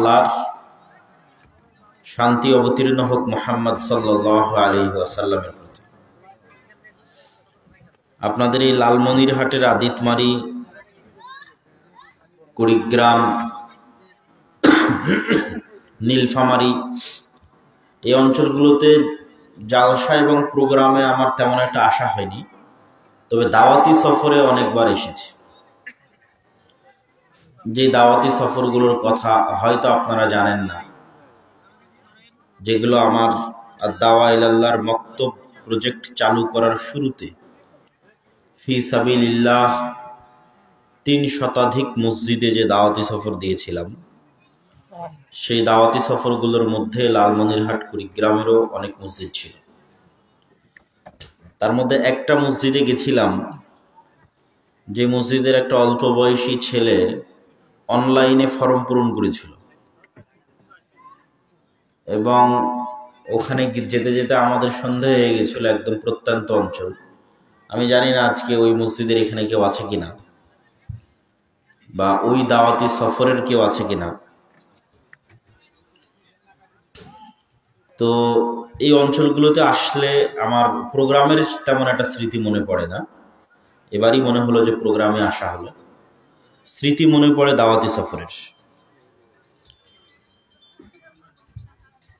আল্লাহর শান্তি অবতীর্ণ হোক মুহাম্মদ সাল্লাল্লাহু আলাইহি ওয়াসাল্লামের প্রতি। আপনাদের এই লালমনিরহাটের আদিতমারি, কুড়িগ্রাম, নীলফামারী এই অঞ্চলগুলোতে জালসা এবং প্রোগ্রামে আমার তেমন একটা আশা হয়নি, তবে দাওয়াতি সফরে অনেকবার এসেছি। যে দাওয়াতি সফরগুলোর কথা হয়তো আপনারা জানেন না, যেগুলো আমার দাওয়া ইলাল্লাহর মক্তব প্রজেক্ট চালু করার শুরুতে ফি সাবিলিল্লাহ ৩ শতাধিক মসজিদে যে দাওয়াতি সফর দিয়েছিলাম, সেই দাওয়াতি সফরগুলোর মধ্যে লালমনিরহাট কুড়িগ্রামেরও অনেক মসজিদ ছিল। তার মধ্যে একটা মসজিদে গেছিলাম, যে মসজিদের একটা অল্প বয়সী ছেলে অনলাইনে ফর্ম পূরণ করেছিল, এবং ওখানে যেতে যেতে আমাদের সন্দেহ হয়ে গেছিল, একদম প্রত্যন্ত অঞ্চল। আমি জানি না আজকে ওই মসজিদের এখানে কেউ আছে কিনা, বা ওই দাওয়াতি সফরের কেউ আছে কিনা। তো এই অঞ্চলগুলোতে আসলে আমার প্রোগ্রামের তেমন একটা স্মৃতি মনে পড়ে না। এবারই মনে হলো যে প্রোগ্রামে আসা হলো, স্মৃতি মনে পড়ে দাওয়াতি সফরের।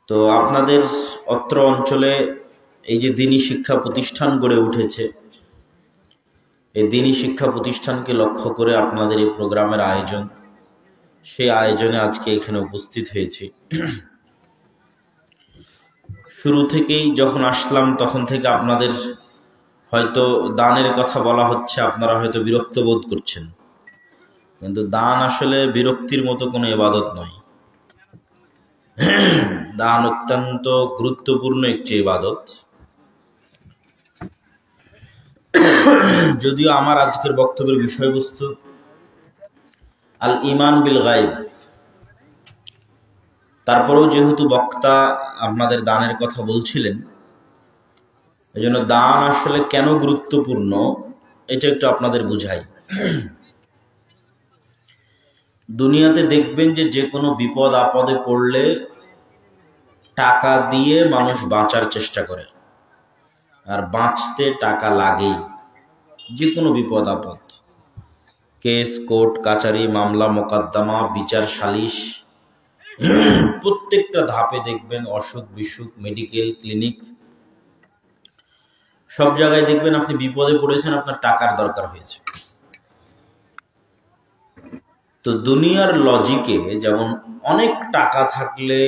তো আপনাদের অত্র অঞ্চলে এই যে দ্বীনি শিক্ষা প্রতিষ্ঠান গড়ে উঠেছে, এই দ্বীনি শিক্ষা প্রতিষ্ঠানকে লক্ষ্য করে আপনাদের এই প্রোগ্রামের আয়োজন, সেই আয়োজনে আজকে এখানে উপস্থিত হয়েছি। শুরু থেকেই যখন আসলাম তখন থেকে আপনাদের হয়তো দানের কথা বলা হচ্ছে, আপনারা হয়তো বিরক্ত বোধ করছেন, কিন্তু দান আসলে বিরক্তির মতো কোনো ইবাদত নয়। দান অত্যন্ত গুরুত্বপূর্ণ একটি ইবাদত। যদিও আমার আজকের বক্তব্যের বিষয়বস্তু আল ঈমান বিল গায়ব, তারপরেও যেহেতু বক্তা আপনাদের দানের কথা বলছিলেন, এজন্য দান আসলে কেন গুরুত্বপূর্ণ এটা একটু আপনাদের বুঝাই। দুনিয়াতে দেখবেন যে কোনো বিপদ আপদে পড়লে টাকা দিয়ে মানুষ বাঁচার চেষ্টা করে, আর বাঁচতে টাকা লাগেই। যে কোনো বিপদ আপদ, কেস, কোর্ট কাচারি, মামলা মোকদ্দমা, বিচার সালিশ, প্রত্যেকটা ধাপে দেখবেন অসুখ বিসুখ, মেডিকেল ক্লিনিক, সব জায়গায় দেখবেন আপনি বিপদে পড়েছেন, আপনার টাকার দরকার হয়েছে। তো দুনিয়ার লজিকে যেমন অনেক টাকা থাকলে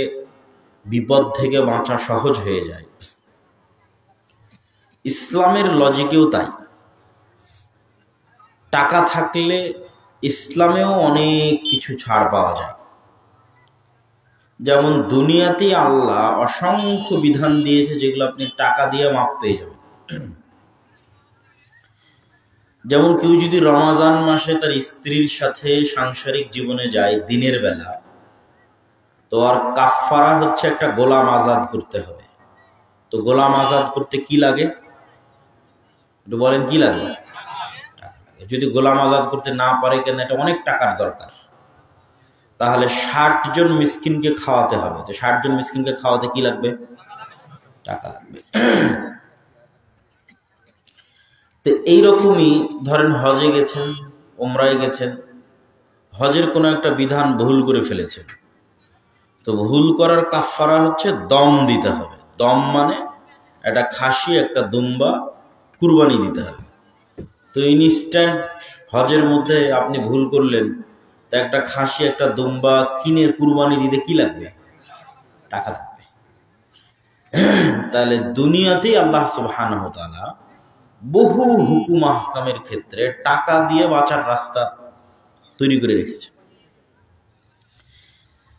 বিপদ থেকে বাঁচা সহজ হয়ে যায়, ইসলামের লজিকেও তাই। টাকা থাকলে ইসলামেও অনেক কিছু ছাড় পাওয়া যায়। যেমন দুনিয়াতে আল্লাহ অসংখ্য বিধান দিয়েছে, যেগুলো আপনি টাকা দিয়ে মাপ পেয়ে যাবেন। যেমন কেউ যদি রমাজান মাসে তার স্ত্রীর সাথে সাংসারিক জীবনে যায় দিনের বেলা, তো আর কাফফারা হচ্ছে একটা গোলাম আজাদ করতে হবে। তো গোলাম আজাদ করতে কি লাগে একটু বলেন, কি লাগে? যদি গোলাম আজাদ করতে না পারে, কেন এটা অনেক টাকার দরকার, তাহলে 60 জন মিসকিনকে খাওয়াতে হবে। তো 60 জন মিসকিনকে খাওয়াতে কি লাগবে? টাকা লাগবে। তো এইরকমই ধরেন হজে গেছেন, উমরায় গেছেন, হজের কোনো একটা বিধান ভুল করে ফেলেছেন, তো ভুল করার কাফফারা হচ্ছে দম দিতে হবে। দম মানে একটা খাসি, একটা দুম্বা কুরবানি দিতে হবে। তো ইনস্ট্যান্ট হজের মধ্যে আপনি ভুল করলেন, তো একটা খাসি, একটা দুম্বা কিনে কুরবানি দিতে কি লাগবে? টাকা লাগবে। তাহলে দুনিয়াতেই আল্লাহ সুবহানাহু ওয়া তাআলা বহু হুকুম আহকামের ক্ষেত্রে টাকা দিয়ে বাঁচার রাস্তা তৈরি করে রেখেছে।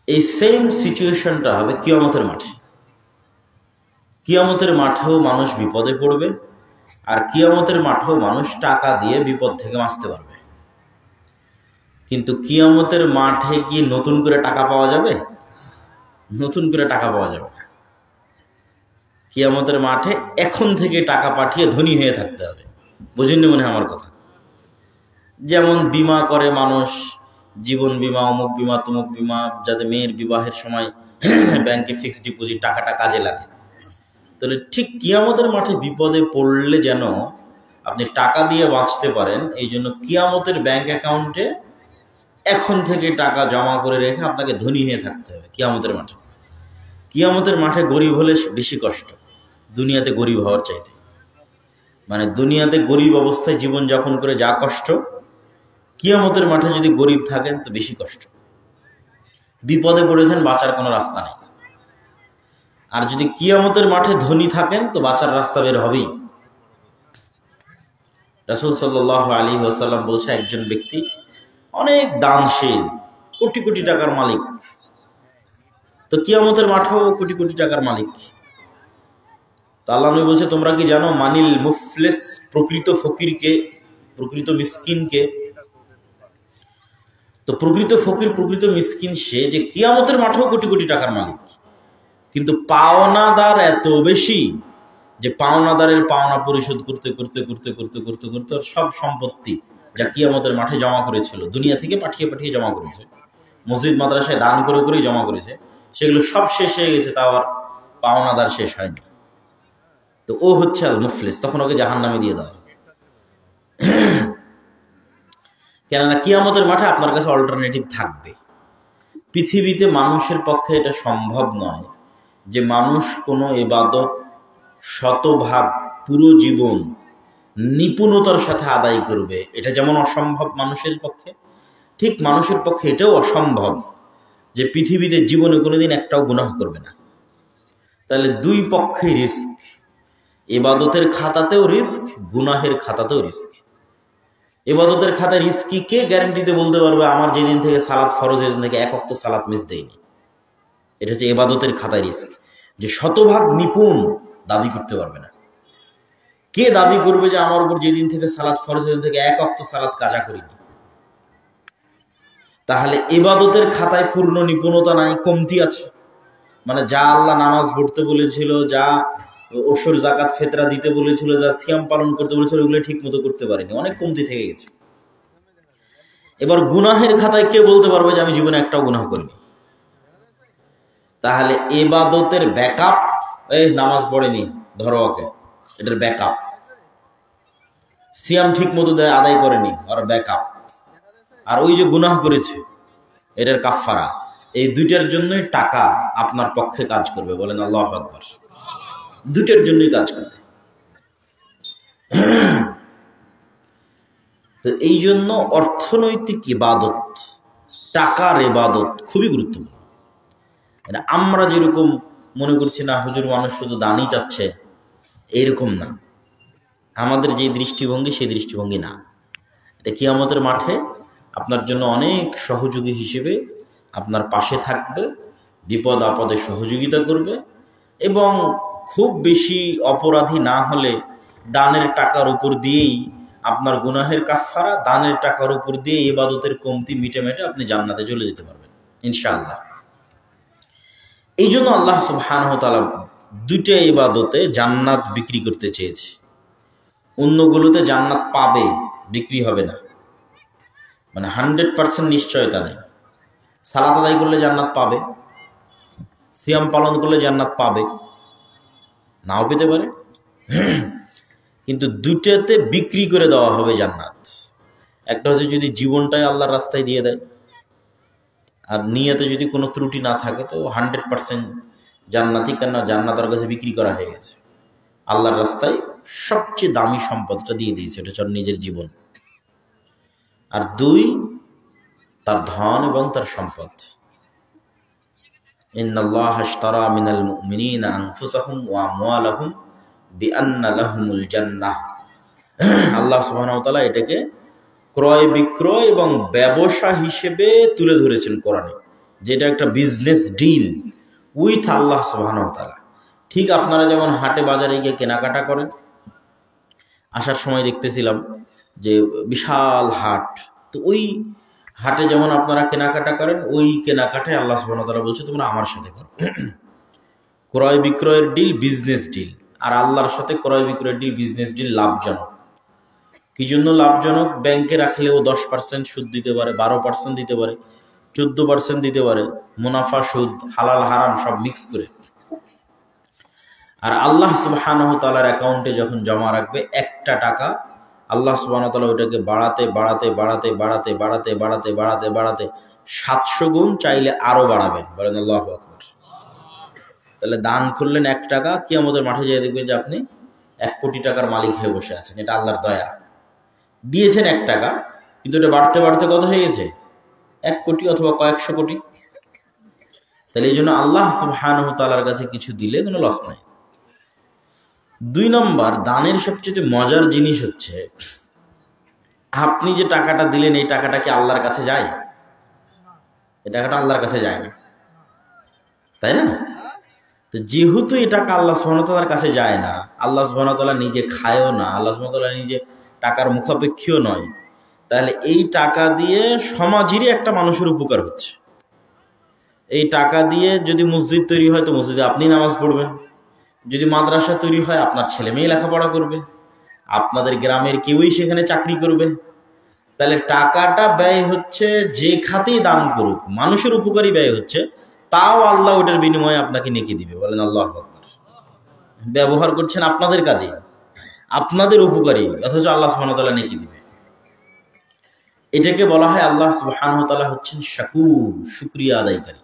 এই সেম সিচুয়েশনটা হবে কিয়ামতের মাঠে। কিয়ামতের মাঠেও মানুষ বিপদে পড়বে, আর কিয়ামতের মাঠেও মানুষ টাকা দিয়ে বিপদ থেকে বাঁচতে পারবে। কিন্তু কিয়ামতের মাঠে কি নতুন করে টাকা পাওয়া যাবে? নতুন করে টাকা পাওয়া যাবে না। কিয়ামতের মাঠে এখন থেকে টাকা পাঠিয়ে ধনী হয়ে থাকতে হবে। বুঝেননি মনে হয় আমার কথা? যেমন বিমা করে মানুষ, জীবন বিমা, অমুক বিমা, তমুক বিমা, যাতে মেয়ের বিবাহের সময় ব্যাংকে ফিক্সড ডিপোজিট টাকাটা কাজে লাগে। তাহলে ঠিক কিয়ামতের মাঠে বিপদে পড়লে যেন আপনি টাকা দিয়ে বাঁচতে পারেন, এই জন্য কিয়ামতের ব্যাংক অ্যাকাউন্টে এখন থেকে টাকা জমা করে রেখে আপনাকে ধনী হয়ে থাকতে হবে কিয়ামতের মাঠে। কিয়ামতের মাঠে গরিব হলে বেশি কষ্ট দুনিয়াতে গরিব হওয়ার চাইতে। মানে দুনিয়াতে গরিব অবস্থায় জীবন যাপন করে যা কষ্ট, কিয়ামতের মাঠে যদি গরিব থাকেন তো বেশি কষ্ট। বিপদে পড়েছেন, বাঁচার কোনো রাস্তা নেই। আর যদি কিয়ামতের মাঠে ধনী থাকেন তো বাঁচার রাস্তা বের হবেই। রাসূল সাল্লাল্লাহু আলাইহি ওয়াসাল্লাম বলছে, একজন ব্যক্তি অনেক দানশীল, কোটি কোটি টাকার মালিক, তো কিয়ামতের মাঠেও কোটি কোটি টাকার মালিক। তো আল্লাহ নবী বলছে, তোমরা কি জানো মানিল মুফলিস, প্রকৃত ফকিরকে, প্রকৃত মিসকিনকে? তো প্রকৃত ফকির, প্রকৃত মিসকিন সে যে কিয়ামতের মাঠেও কোটি কোটি টাকার মালিক, কিন্তু পাওনাদার এত বেশি যে পাওনাদারের পাওনা পরিশোধ করতে করতে করতে করতে করতে করতে সব সম্পত্তি যা কিয়ামতের মাঠে জমা করেছিল, দুনিয়া থেকে পাঠিয়ে পাঠিয়ে জমা করেছে, মসজিদ মাদ্রাসায় দান করে করেই জমা করেছে, সেগুলো সব শেষ হয়ে গেছে, তাও আর পাওনাদার শেষ হয়নি। তো ও হচ্ছে আল মুফলিস, তখন ওকে জাহান্নামে দিয়ে দেওয়া। কেননা কিয়ামতের মাঠে আপনার কাছে অল্টারনেটিভ থাকবে। পৃথিবীতে মানুষের পক্ষে এটা সম্ভব নয় যে মানুষ কোনো ইবাদত শতভাগ পুরো জীবন নিপুণতার সাথে আদায় করবে। এটা যেমন অসম্ভব মানুষের পক্ষে, ঠিক মানুষের পক্ষে এটাও অসম্ভব যে পৃথিবীতে জীবনে কোনোদিন একটাও গুনাহ করবে না। তাহলে দুই পক্ষেই রিস্ক, ইবাদতের খাতাতেও রিস্ক, গুনাহের খাতাতেও রিস্ক। ইবাদতের খাতায় রিস্কি কে গ্যারান্টিতে বলতে পারবে আমার যেদিন থেকে সালাত ফরজ হয়েছে থেকে এক ওয়াক্ত সালাত মিস দেয়নি? এটা হচ্ছে ইবাদতের খাতায় রিস্ক, যে শতভাগ নিপুণ দাবি করতে পারবে না। কে দাবি করবে যে আমার উপর যেদিন থেকে সালাত ফরজ হয়েছে থেকে এক ওয়াক্ত সালাত কাজা করিনি? তাহলে ইবাদতের খাতায় পূর্ণ নিপুণতা নাই, কমতি আছে। মানে যা আল্লাহ নামাজ পড়তে বলেছিল, যা ওসর জাকাত ফেতরা দিতে বলেছিল, যা সিয়াম পালন করতে বলেছিল, ওগুলো ঠিক মতো করতে পারিনি, অনেক কমতি থেকে গেছে। এবার গুনাহের খাতায় কে বলতে পারবে যে আমি জীবনে একটাও গুনাহ করিনি? তাহলে ইবাদতের ব্যাকআপ, এই নামাজ পড়েনি ধরো ওকে, এটার ব্যাকআপ। সিয়াম ঠিক মতো আদায় করেনি, আর ব্যাকআপ। আর ওই যে গুনাহ করেছে এটার কাফারা। এই দুইটার জন্যই টাকা আপনার পক্ষে কাজ করবে, বলেন আল্লাহু আকবার। দুইটার জন্যই কাজ করবে। তো এই জন্য অর্থনৈতিক ইবাদত, টাকার ইবাদত খুবই গুরুত্বপূর্ণ। আমরা যেরকম মনে করছি না হুজুর মানুষ শুধু দানই চাচ্ছে, এইরকম না। আমাদের যে দৃষ্টিভঙ্গি সেই দৃষ্টিভঙ্গি না। এটা কিয়ামতের মাঠে আপনার জন্য অনেক সহযোগী হিসেবে আপনার পাশে থাকবে, বিপদ আপদে সহযোগিতা করবে, এবং খুব বেশি অপরাধী না হলে দানের টাকার উপর দিয়েই আপনার গুনাহের কাফারা, দানের টাকার উপর দিয়ে ইবাদতের কমতি মিটে মিটে আপনি জান্নাতে চলে যেতে পারবেন ইনশাআল্লাহ। এই জন্য আল্লাহ সুবহানাহু ওয়া তাআলা দুইটা ইবাদতে জান্নাত বিক্রি করতে চেয়েছে। অন্যগুলোতে জান্নাত পাবে, বিক্রি হবে না, মানে 100% নিশ্চয়তা নেই। সালাত আদায় করলে জান্নাত পাবে, সিয়াম পালন করলে জান্নাত পাবে, নাও পেতে পারে, কিন্তু দুইটাতে বিক্রি করে দেওয়া হবে জান্নাত। একটা হচ্ছে যদি জীবনটাই আল্লাহর রাস্তায় দিয়ে দেয়, আর নিয়তে যদি কোনো ত্রুটি না থাকে তো 100% জান্নাতি, কেন জান্নাতের কাছে বিক্রি করা হয়ে গেছে। আল্লাহর রাস্তায় সবচেয়ে দামি সম্পদটা দিয়ে দিয়েছে, এটা হচ্ছে নিজের জীবন। আর দুই, তার ধন এবং তার সম্পদ। ইন্নাল্লাহা আশতারা মিনাল মুমিনিনা আনফুসাহুম ওয়া আমওয়ালাহুম বিআন্না লাহুমুল জান্নাহ। আল্লাহ সুবহানাহু ওয়া তাআলা এটাকে ক্রয় বিক্রয় এবং ব্যবসা হিসেবে তুলে ধরেছেন কোরআনে, যেটা একটা বিজনেস ডিল উইথ আল্লাহ সুবহানাহু ওয়া তাআলা। ঠিক আপনারা যেমন হাটে বাজারে গিয়ে কেনাকাটা করেন, আসার সময় দেখতেছিলাম যে বিশাল হাট, তো ওই হাটে যেমন আপনারা কেনাকাটা করেন, ওই কেনাকাটায় আল্লাহ সুবহানাহু ওয়া তাআলা বলছে তোমরা আমার সাথে করো। ক্রয় বিক্রয়ের ডিল বিজনেস ডিল, আর আল্লাহর সাথে ক্রয় বিক্রয়ের ডিল বিজনেস ডিল লাভজনক। কি জন্য লাভজনক? ব্যাংকে রাখলেও 10% সুদ দিতে পারে, 12% দিতে পারে, 14% দিতে পারে, মুনাফা সুদ হালাল হারাম সব মিক্স করে। আর আল্লাহ সুবহানাহু ওয়া তাআলার অ্যাকাউন্টে যখন জমা রাখবে একটা টাকা, আল্লাহ সুবহানাহু ওয়া তাআলা ওটাকে বাড়াতে বাড়াতে বাড়াতে বাড়াতে বাড়াতে বাড়াতে বাড়াতে বাড়াতে 700 গুণ, চাইলে আরো বাড়াবেন। বলেন আল্লাহু আকবার। তাহলে দান করলেন 1 টাকা, কিয়ামতের মাঠে যেয়ে দেখবেন যে আপনি 1 কোটি টাকার মালিক হয়ে বসে আছেন। এটা আল্লাহর দয়া। দিয়েছেন 1 টাকা, কিন্তু এটা বাড়তে বাড়তে কত হয়ে গেছে? 1 কোটি অথবা কয়েকশো কোটি। তাহলে এই জন্য আল্লাহ সুবহানাহু ওয়া তাআলার কাছে কিছু দিলে কোনো লস নাই। 2 নম্বর, দানের সবচেয়ে মজার জিনিস হচ্ছে আপনি যে টাকাটা দিলেন এই টাকাটা কি আল্লাহর কাছে যায়? এই টাকাটা আল্লাহর কাছে যায় না, তাই না? তো যেহেতু এই টাকা আল্লাহ সুবহানাহু ওয়া তাআলার কাছে যায় না, আল্লাহ সুবহানাহু ওয়া তাআলা নিজে খায়ও না, আল্লাহ সুবহানাহু ওয়া তাআলা নিজে টাকার মুখাপেক্ষীও নয়, তাহলে এই টাকা দিয়ে সমাজেরই একটা মানুষের উপকার হচ্ছে। এই টাকা দিয়ে যদি মসজিদ তৈরি হয় তো মসজিদে আপনি নামাজ পড়বেন, যদি মাদ্রাসা তৈরি হয় আপনার ছেলে মেয়ে লেখাপড়া করবে, আপনাদের গ্রামের কেউই সেখানে চাকরি করবে। তাহলে টাকাটা ব্যয় হচ্ছে যে খাতেই দান করুক, মানুষের উপকারী ব্যয় হচ্ছে, তাও আল্লাহ ওটার বিনিময়ে আপনাকে নেকি দিবে। বলেন আল্লাহু আকবার। ব্যবহার করছেন আপনাদের কাজে, আপনাদের উপকারী, অথচ আল্লাহ সুবহানাহু ওয়া তাআলা নেকি দিবে। এটাকে বলা হয় আল্লাহ সুবহানাহু ওয়া তাআলা হচ্ছেন শাকুর, শুকরিয়া আদায়কারী।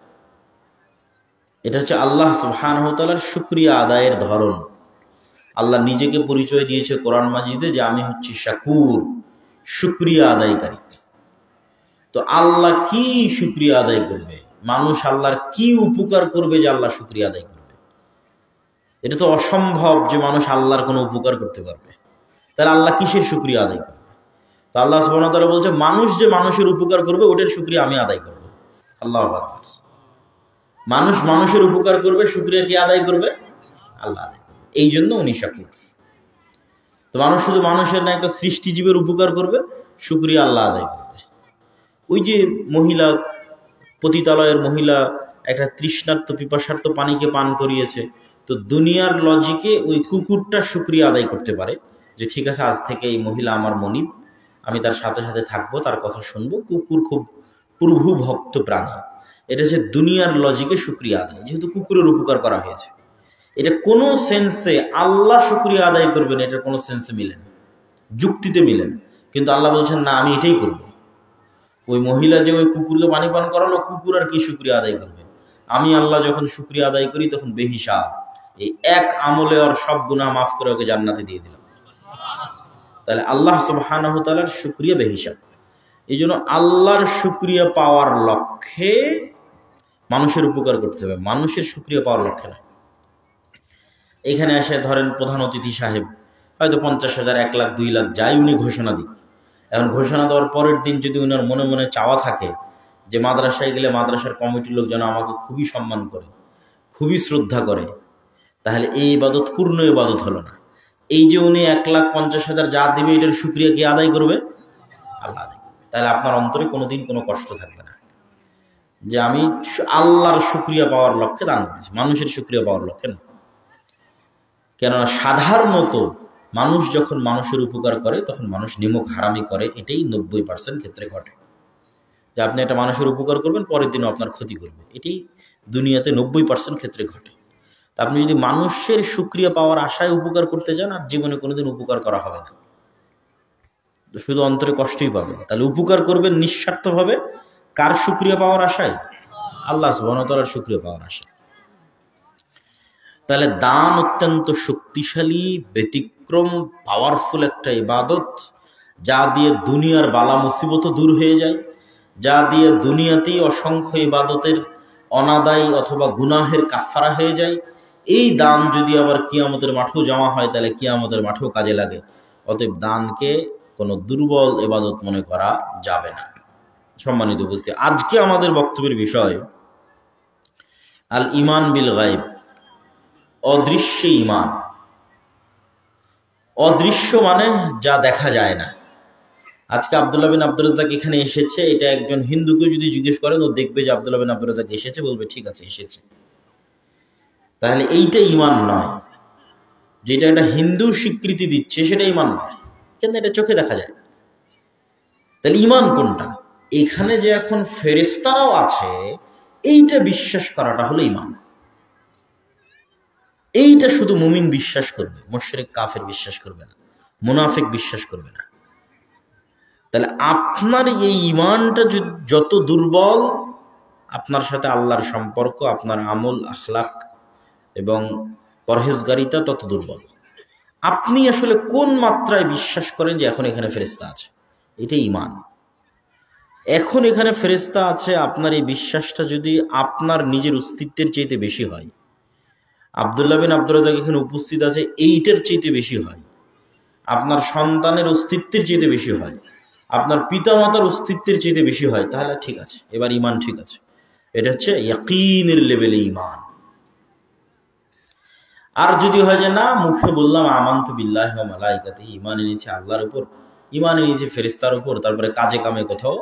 এটা হচ্ছে আল্লাহ সুবহানাহু ওয়া তাআলার শুকরিয়া আদায়ের ধরন। আল্লাহ নিজেকে পরিচয় দিয়েছে কোরআন মাজিদে যে আমি হচ্ছি শাকুর, শুকরিয়া আদায়কারী। তো আল্লাহ কি শুকরিয়া আদায় করবে? মানুষ আল্লাহর কি উপকার করবে যে আল্লাহ শুকরিয়া আদায় করবে? এটা তো অসম্ভব যে মানুষ আল্লাহর কোনো উপকার করতে পারবে। তাহলে আল্লাহ কিসের শুকরিয়া আদায় করবে? তো আল্লাহ সুবহানাহু ওয়া তাআলা বলছে মানুষ যে মানুষের উপকার করবে ওটার শুকরিয়া আমি আদায় করব। আল্লাহু আকবার। মানুষ মানুষের উপকার করবে, শুকরিয়া কি আদায় করবে? আল্লাহ আদায় করবে। এই জন্য উনি শাকুর। তো মানুষ শুধু মানুষের না, একটা সৃষ্টিজীবের উপকার করবে, শুকরিয়া আল্লাহ আদায় করবে। ওই যে মহিলা, পতিতালয়ের মহিলা একটা তৃষ্ণার্ত পিপাসার্ত পানিকে পান করিয়েছে, তো দুনিয়ার লজিকে ওই কুকুরটা শুকরিয়া আদায় করতে পারে যে ঠিক আছে আজ থেকে এই মহিলা আমার মনিব, আমি তার সাথে সাথে থাকবো, তার কথা শুনবো। কুকুর খুব প্রভু ভক্ত প্রাণী, এটা হচ্ছে দুনিয়ার লজিকে শুকরিয়া আদায়, যেহেতু কুকুরের উপকার করা হয়েছে। এটা কোনো সেন্সে আল্লাহ শুকরিয়া আদায় করবেন, এটার কোনো সেন্সে মিলে না, যুক্তিতে মিলে না। কিন্তু আল্লাহ বলছেন না, আমি এটাই করব। ওই মহিলা যে ওই কুকুরকে পানি পান করালো, কুকুর আর কি শুকরিয়া আদায় করবে? আমি আল্লাহ যখন শুকরিয়া আদায় করি তখন বেহিসাব, এই এক আমলে ওর সব গুনাহ মাফ করে ওকে জান্নাতে দিয়ে দিলাম। তাহলে আল্লাহ সুবহানাহু ওয়া তাআলার শুকরিয়া বেহিসাব। এই জন্য আল্লাহর শুকরিয়া পাওয়ার লক্ষ্যে মানুষের উপকার করতে হবে, মানুষের শুকরিয়া পাওয়ার লক্ষ্যে না। এখানে এসে ধরেন প্রধান অতিথি সাহেব হয়তো 50,000, 1 লাখ, 2 লাখ যাই উনি ঘোষণা দিক, এখন ঘোষণা দেওয়ার পরের দিন যদি উনার মনে মনে চাওয়া থাকে যে মাদ্রাসায় গেলে মাদ্রাসার কমিটির লোক যেন আমাকে খুবই সম্মান করে, খুবই শ্রদ্ধা করে, তাহলে এই ইবাদত পূর্ণ ইবাদত হলো না। এই যে উনি 1,50,000 যা দিবে এটার শুকরিয়া কি আদায় করবে? আল্লাহ আদায় করবে। তাহলে আপনার অন্তরে কোনোদিন কোনো কষ্ট থাকবে না যে আমি আল্লাহর শুকরিয়া পাওয়ার লক্ষ্যে দান করেছি, মানুষের শুকরিয়া পাওয়ার লক্ষ্যে না। কেননা সাধারণত মানুষ যখন মানুষের উপকার করে তখন মানুষ নিমক হারামি করে, এটাই 90% ক্ষেত্রে ঘটে। যে আপনি একটা মানুষের উপকার করবেন, পরের দিনও আপনার ক্ষতি করবে, এটাই দুনিয়াতে 90% ক্ষেত্রে ঘটে। তা আপনি যদি মানুষের শুকরিয়া পাওয়ার আশায় উপকার করতে যান, আর জীবনে কোনোদিন উপকার করা হবে না, শুধু অন্তরে কষ্টই পাবেন। তাহলে উপকার করবেন নিঃস্বার্থভাবে, কার শুকরিয়া পাওয়ার আশায়? আল্লাহ সুবহানাহু ওয়া তাআলার শুকরিয়া পাওয়ার আশায়। তাহলে দান অত্যন্ত শক্তিশালী, ব্যতিক্রম, পাওয়ারফুল একটা ইবাদত, যা দিয়ে দুনিয়ার বালা মুসিবত দূর হয়ে যায়, যা দিয়ে দুনিয়াতেই অসংখ্য ইবাদতের অনাদায়ী অথবা গুনাহের কাফারা হয়ে যায়। এই দান যদি আবার কিয়ামতের মাঠেও জমা হয় তাহলে কিয়ামতের মাঠেও কাজে লাগে। অতএব দানকে কোনো দুর্বল ইবাদত মনে করা যাবে না। সম্মানিত উপস্থিতি, আজকে আমাদের বক্তব্যের বিষয় আল ঈমান বিল গায়ব, অদৃশ্য ঈমান। অদৃশ্য মানে যা দেখা যায় না। আজকে আব্দুল্লাহ বিন আব্দুর রাজ্জাক এখানে এসেছে, এটা একজন হিন্দুকে যদি জিজ্ঞেস করেন ও দেখবে যে আব্দুল্লাহ বিন আব্দুর রাজ্জাক এসেছে, বলবে ঠিক আছে এসেছে। তাহলে এইটা ঈমান নয়। যেটা একটা হিন্দু স্বীকৃতি দিচ্ছে সেটা ঈমান নয়। কিন্তু এটা চোখে দেখা যায়। তাহলে ঈমান কোনটা? এখানে যে এখন ফেরেশতারাও আছে, এইটা বিশ্বাস করাটা হলো ঈমান। এইটা শুধু মুমিন বিশ্বাস করবে, মুশরিক কাফের বিশ্বাস করবে না, মুনাফিক বিশ্বাস করবে না। তাহলে আপনার এই ঈমানটা যত দুর্বল, আপনার সাথে আল্লাহর সম্পর্ক, আপনার আমল আখলাক এবং পরহেজগারিতা তত দুর্বল। আপনি আসলে কোন মাত্রায় বিশ্বাস করেন যে এখন এখানে ফেরেশতা আছে, এটাই ঈমান। এখন এখানে ফেরেশতা আছে, আপনার এই বিশ্বাসটা যদি আপনার নিজের অস্তিত্বের চাইতে বেশি হয়, আব্দুল্লাহ বিন আব্দুর রাজ্জাক এখানে উপস্থিত আছে এইটার চাইতে বেশি হয়, আপনার সন্তানের অস্তিত্বের চাইতে বেশি হয়, আপনার পিতামাতার অস্তিত্বের চাইতে বেশি হয়, তাহলে ঠিক আছে, এবার ঈমান ঠিক আছে। এটা হচ্ছে ইয়াকিনের লেভেলে ঈমান। আর যদি হয় যে না, মুখে বললাম আমানতু বিল্লাহি ওয়া মালাইকাতিহি, ঈমান এনেছে আল্লাহর উপর, ঈমান এনেছে ফেরেশতার উপর, তারপরে কাজে কামে কোথাও